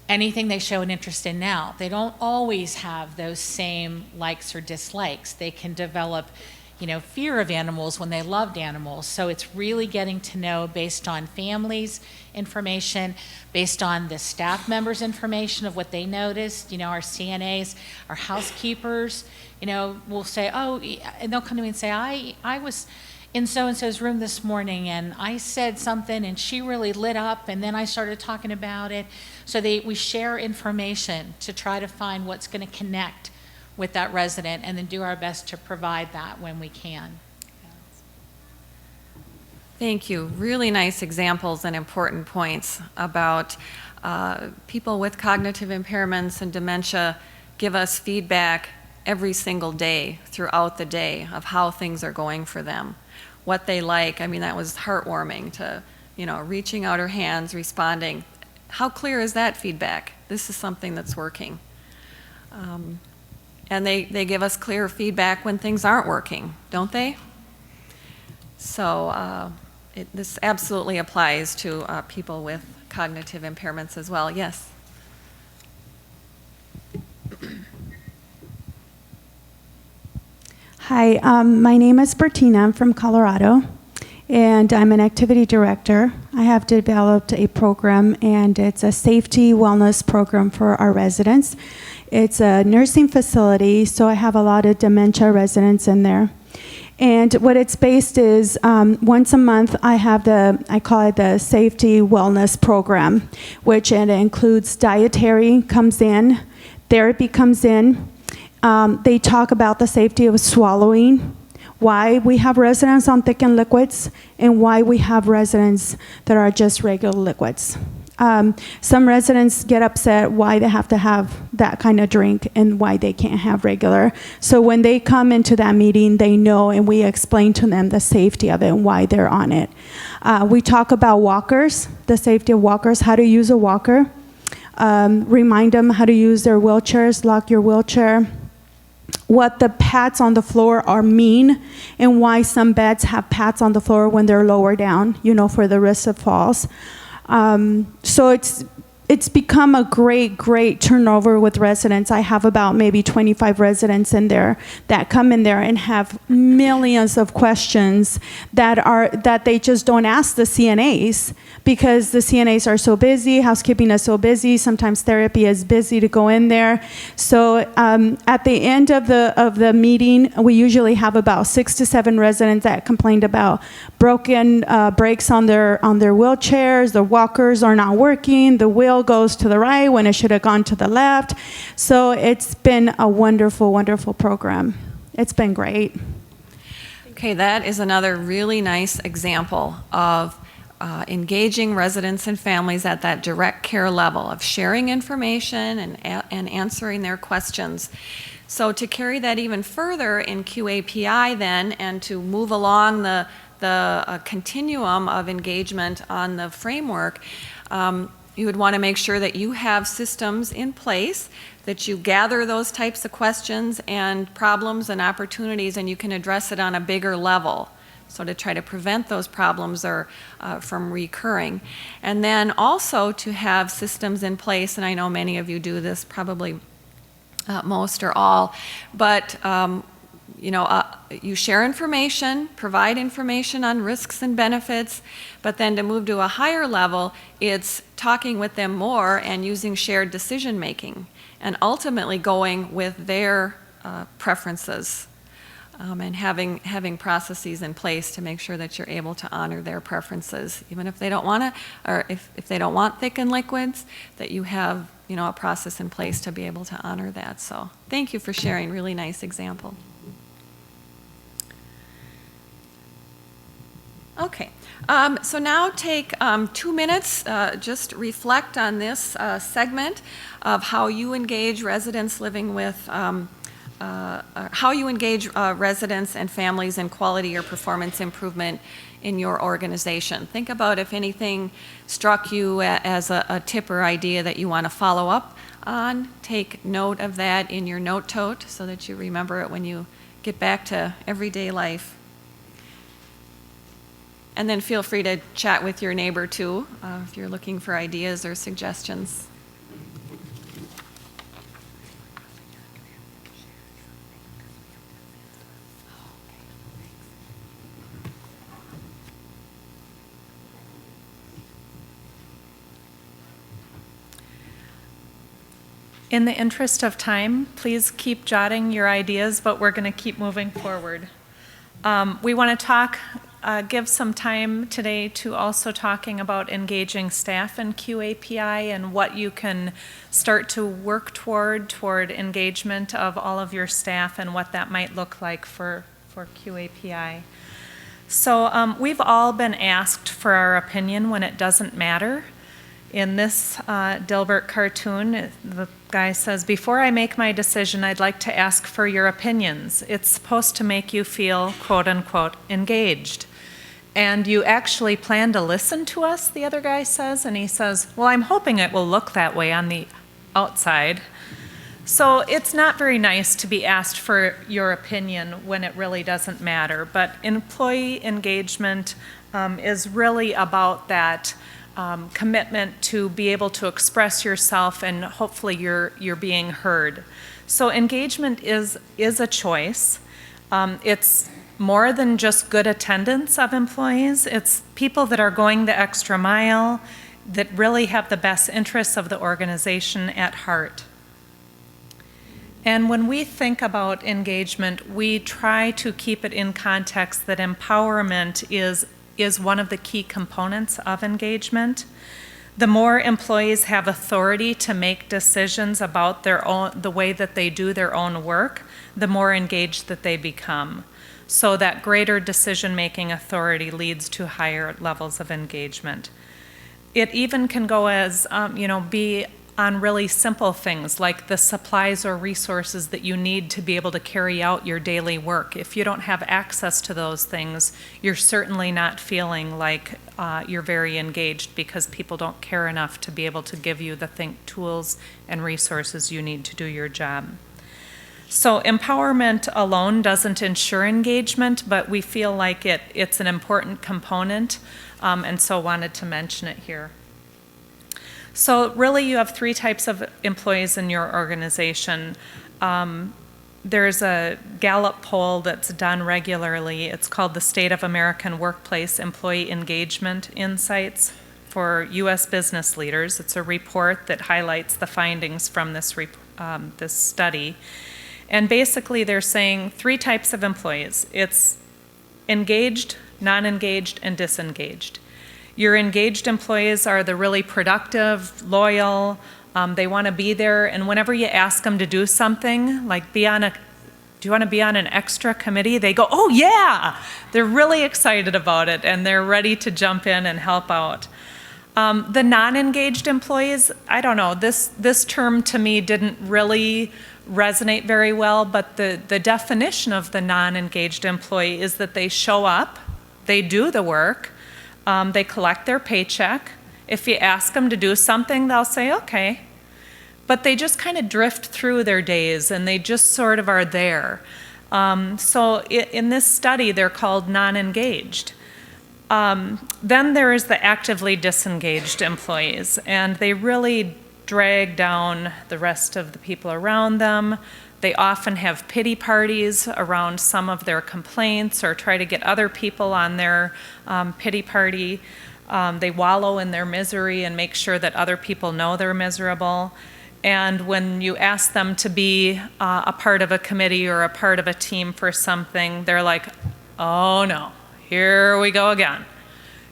anything they show an interest in now. They don't always have those same likes or dislikes. They can develop fear of animals when they loved animals. So it's really getting to know based on families' information, based on the staff members' information of what they noticed. Our CNAs, our housekeepers, will say, oh, and they'll come to me and say, I was in so-and-so's room this morning and I said something and she really lit up and then I started talking about it. So we share information to try to find what's going to connect with that resident and then do our best to provide that when we can. Thank you. Really nice examples and important points about people with cognitive impairments and dementia give us feedback every single day throughout the day of how things are going for them, what they like. I mean, that was heartwarming to, reaching out her hands, responding. How clear is that feedback? This is something that's working. And they give us clear feedback when things aren't working, don't they? So this absolutely applies to people with cognitive impairments as well. Yes? Hi, my name is Bertina. I'm from Colorado, and I'm an activity director. I have developed a program, and it's a safety wellness program for our residents. It's a nursing facility, so I have a lot of dementia residents in there. And what it's based is once a month I call it the safety wellness program, which it includes dietary comes in, therapy comes in. They talk about the safety of swallowing, why we have residents on thickened liquids, and why we have residents that are just regular liquids. Some residents get upset why they have to have that kind of drink and why they can't have regular. So when they come into that meeting, they know, and we explain to them the safety of it and why they're on it. We talk about walkers, the safety of walkers, how to use a walker. Remind them how to use their wheelchairs, lock your wheelchair, what the pads on the floor are mean, and why some beds have pads on the floor when they're lower down, you know, for the risk of falls. So it's become a great turnover with residents. I have about maybe 25 residents in there that come in there and have millions of questions that they just don't ask the CNAs because the CNAs are so busy, housekeeping is so busy, sometimes therapy is busy to go in there. So at the end of the meeting, we usually have about 6 to 7 residents that complained about broken brakes on their wheelchairs, the walkers are not working, the wheel goes to the right when it should have gone to the left. So it's been a wonderful program. It's been great. Okay, that is another really nice example of engaging residents and families at that direct care level of sharing information and answering their questions. So to carry that even further in QAPI then, and to move along the continuum of engagement on the framework, you would want to make sure that you have systems in place, that you gather those types of questions and problems and opportunities, and you can address it on a bigger level. So to try to prevent those problems from recurring. And then also to have systems in place, and I know many of you do this, probably most or all, but you share information, provide information on risks and benefits, but then to move to a higher level, it's talking with them more and using shared decision making, and ultimately going with their preferences, and having processes in place to make sure that you're able to honor their preferences, even if they don't want to, or if they don't want thickened liquids, that you have a process in place to be able to honor that. So thank you for sharing. Really nice example. Okay, so now take 2 minutes, just reflect on this segment of how you engage residents living with, how you engage residents and families in quality or performance improvement in your organization. Think about if anything struck you as a tip or idea that you want to follow up on. Take note of that in your note tote so that you remember it when you get back to everyday life. And then feel free to chat with your neighbor too, if you're looking for ideas or suggestions. In the interest of time, please keep jotting your ideas, but we're going to keep moving forward. We want to give some time today to also talking about engaging staff in QAPI and what you can start to work toward engagement of all of your staff and what that might look like for QAPI. So we've all been asked for our opinion when it doesn't matter. In this Dilbert cartoon, the guy says, "Before I make my decision, I'd like to ask for your opinions. It's supposed to make you feel, quote unquote, engaged. And you actually plan to listen to us," the other guy says, and he says, "Well, I'm hoping it will look that way on the outside." So it's not very nice to be asked for your opinion when it really doesn't matter, but employee engagement is really about that commitment to be able to express yourself, and hopefully you're being heard. So engagement is a choice. It's more than just good attendance of employees. It's people that are going the extra mile, that really have the best interests of the organization at heart. And when we think about engagement, we try to keep it in context that empowerment is one of the key components of engagement. The more employees have authority to make decisions about the way that they do their own work, the more engaged that they become. So that greater decision-making authority leads to higher levels of engagement. it even can go as, be on really simple things like the supplies or resources that you need to be able to carry out your daily work. If you don't have access to those things, you're certainly not feeling like you're very engaged, because people don't care enough to be able to give you the tools and resources you need to do your job. So empowerment alone doesn't ensure engagement, but we feel like it's an important component, and so wanted to mention it here. So really you have 3 types of employees in your organization. There's a Gallup poll that's done regularly. It's called the State of American Workplace Employee Engagement Insights for U.S. business leaders. It's a report that highlights the findings from this study. And basically they're saying 3 types of employees. It's engaged, non-engaged, and disengaged. Your engaged employees are the really productive, loyal, they want to be there, and whenever you ask them to do something, like do you want to be on an extra committee? They go, oh yeah! They're really excited about it, and they're ready to jump in and help out. The non-engaged employees, I don't know, this term to me didn't really resonate very well, but the definition of the non-engaged employee is that they show up, they do the work, they collect their paycheck. If you ask them to do something, they'll say, okay. But they just kind of drift through their days, and they just sort of are there. So in this study, they're called non-engaged. Then there is the actively disengaged employees, and they really drag down the rest of the people around them. They often have pity parties around some of their complaints, or try to get other people on their pity party. They wallow in their misery and make sure that other people know they're miserable. And when you ask them to be a part of a committee or a part of a team for something, they're like, oh no, here we go again.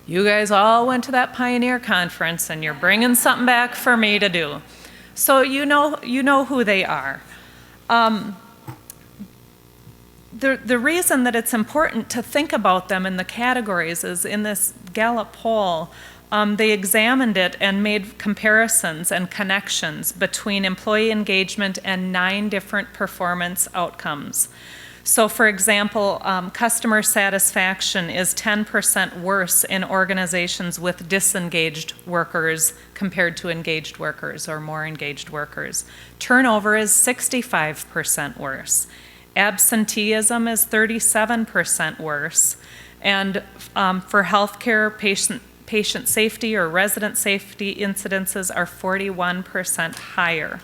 You guys all went to that Pioneer conference and you're bringing something back for me to do. So you know who they are. The reason that it's important to think about them in the categories is in this Gallup poll, they examined it and made comparisons and connections between employee engagement and 9 different performance outcomes. So for example, customer satisfaction is 10% worse in organizations with disengaged workers compared to engaged workers or more engaged workers. Turnover is 65% worse. Absenteeism is 37% worse. And for healthcare, patient safety or resident safety incidences are 41% higher.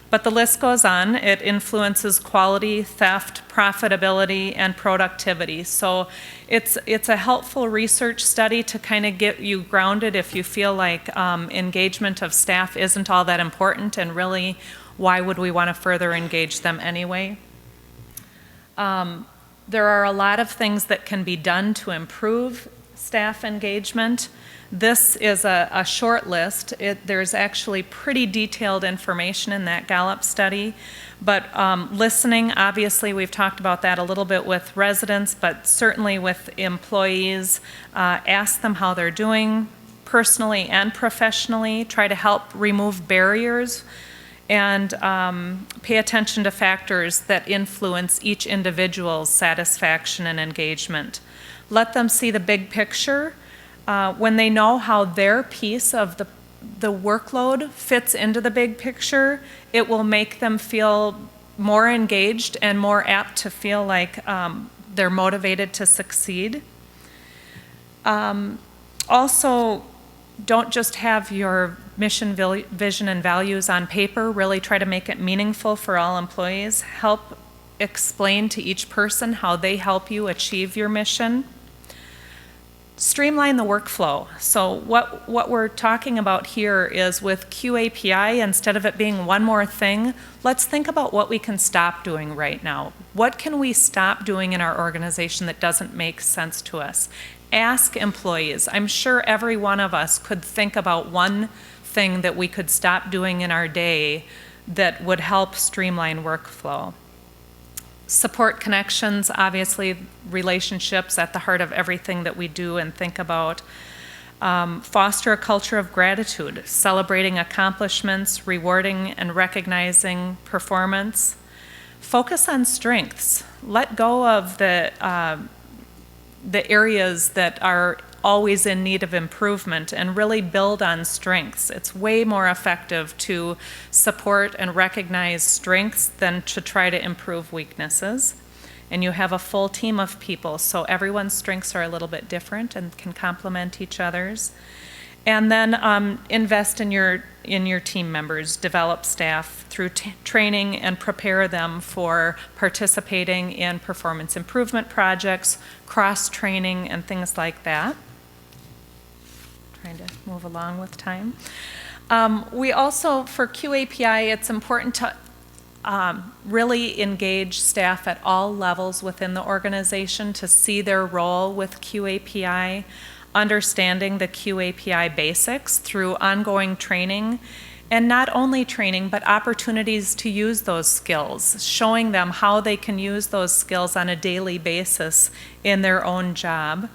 But the list goes on. It influences quality, theft, profitability, and productivity. So it's a helpful research study to kind of get you grounded if you feel like engagement of staff isn't all that important, and really, why would we want to further engage them anyway? There are a lot of things that can be done to improve staff engagement. This is a short list. There's actually pretty detailed information in that Gallup study, but listening, obviously we've talked about that a little bit with residents, but certainly with employees. Ask them how they're doing personally and professionally. Try to help remove barriers, and pay attention to factors that influence each individual's satisfaction and engagement. Let them see the big picture. When they know how their piece of the workload fits into the big picture, it will make them feel more engaged and more apt to feel like they're motivated to succeed. Also, don't just have your mission, vision, and values on paper. Really try to make it meaningful for all employees. Help explain to each person how they help you achieve your mission. Streamline the workflow. So what we're talking about here is with QAPI, instead of it being one more thing, let's think about what we can stop doing right now. What can we stop doing in our organization that doesn't make sense to us? Ask employees. I'm sure every one of us could think about one thing that we could stop doing in our day that would help streamline workflow. Support connections, obviously relationships at the heart of everything that we do and think about. Foster a culture of gratitude, celebrating accomplishments, rewarding and recognizing performance. Focus on strengths. Let go of the areas that are always in need of improvement and really build on strengths. It's way more effective to support and recognize strengths than to try to improve weaknesses. And you have a full team of people, so everyone's strengths are a little bit different and can complement each other's. And then invest in your team members, develop staff through training and prepare them for participating in performance improvement projects, cross-training, and things like that. Trying to move along with time. We also, for QAPI, it's important to really engage staff at all levels within the organization to see their role with QAPI, understanding the QAPI basics through ongoing training, and not only training, but opportunities to use those skills, showing them how they can use those skills on a daily basis in their own job.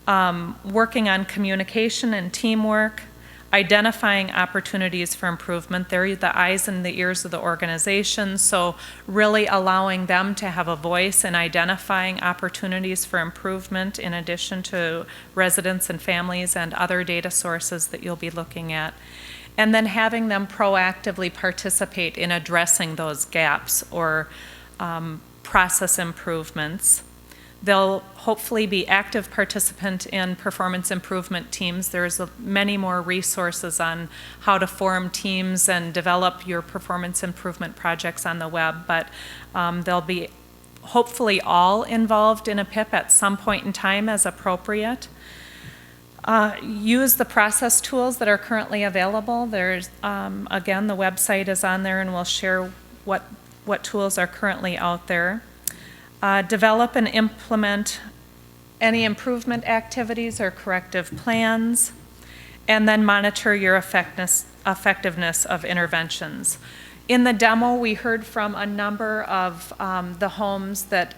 Working on communication and teamwork, identifying opportunities for improvement. They're the eyes and the ears of the organization, so really allowing them to have a voice in identifying opportunities for improvement in addition to residents and families and other data sources that you'll be looking at. And then having them proactively participate in addressing those gaps or process improvements. They'll hopefully be active participant in performance improvement teams. There's many more resources on how to form teams and develop your performance improvement projects on the web, but they'll be hopefully all involved in a PIP at some point in time as appropriate. Use the process tools that are currently available. There's, again, the website is on there and we'll share what tools are currently out there. Develop and implement any improvement activities or corrective plans, and then monitor your effectiveness of interventions. In the demo, we heard from a number of the homes that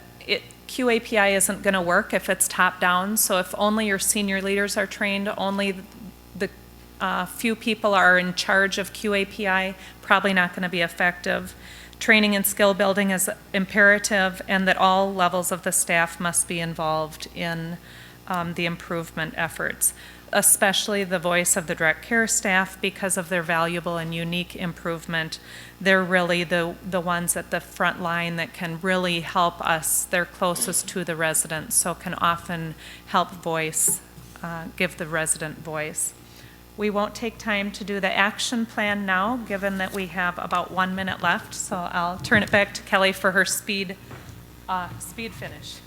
QAPI isn't going to work if it's top-down, so if only your senior leaders are trained, only the few people are in charge of QAPI, probably not going to be effective. Training and skill building is imperative, and that all levels of the staff must be involved in the improvement efforts, especially the voice of the direct care staff because of their valuable and unique improvement. They're really the ones at the front line that can really help us. They're closest to the residents, so can often help give the resident voice. We won't take time to do the action plan now, given that we have about 1 minute left, so I'll turn it back to Kelly for her speed finish.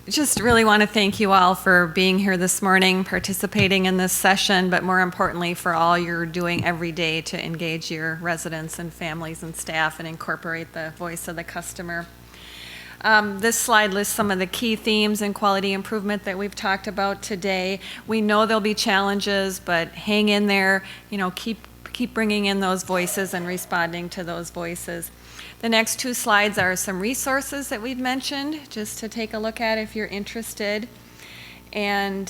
Just really want to thank you all for being here this morning, participating in this session, but more importantly for all you're doing every day to engage your residents and families and staff and incorporate the voice of the customer. This slide lists some of the key themes in quality improvement that we've talked about today. We know there'll be challenges, but hang in there, keep bringing in those voices and responding to those voices. The next two slides are some resources that we've mentioned, just to take a look at if you're interested. And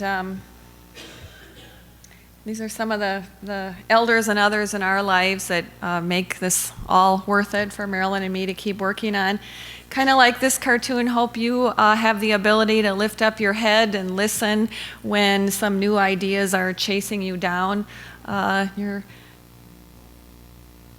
these are some of the elders and others in our lives that make this all worth it for Marilyn and me to keep working on. Kind of like this cartoon, hope you have the ability to lift up your head and listen when some new ideas are chasing you down.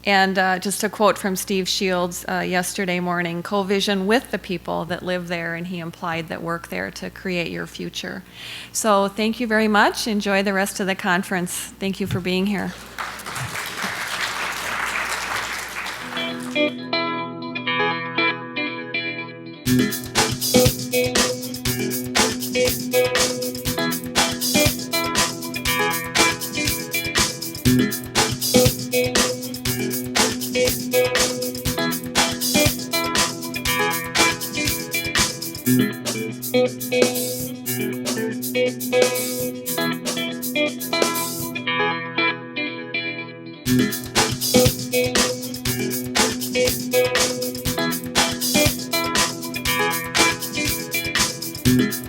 Just a quote from Steve Shields yesterday morning, co-vision with the people that live there, and he implied that work there to create your future. So thank you very much. Enjoy the rest of the conference. Thank you for being here. Thank you.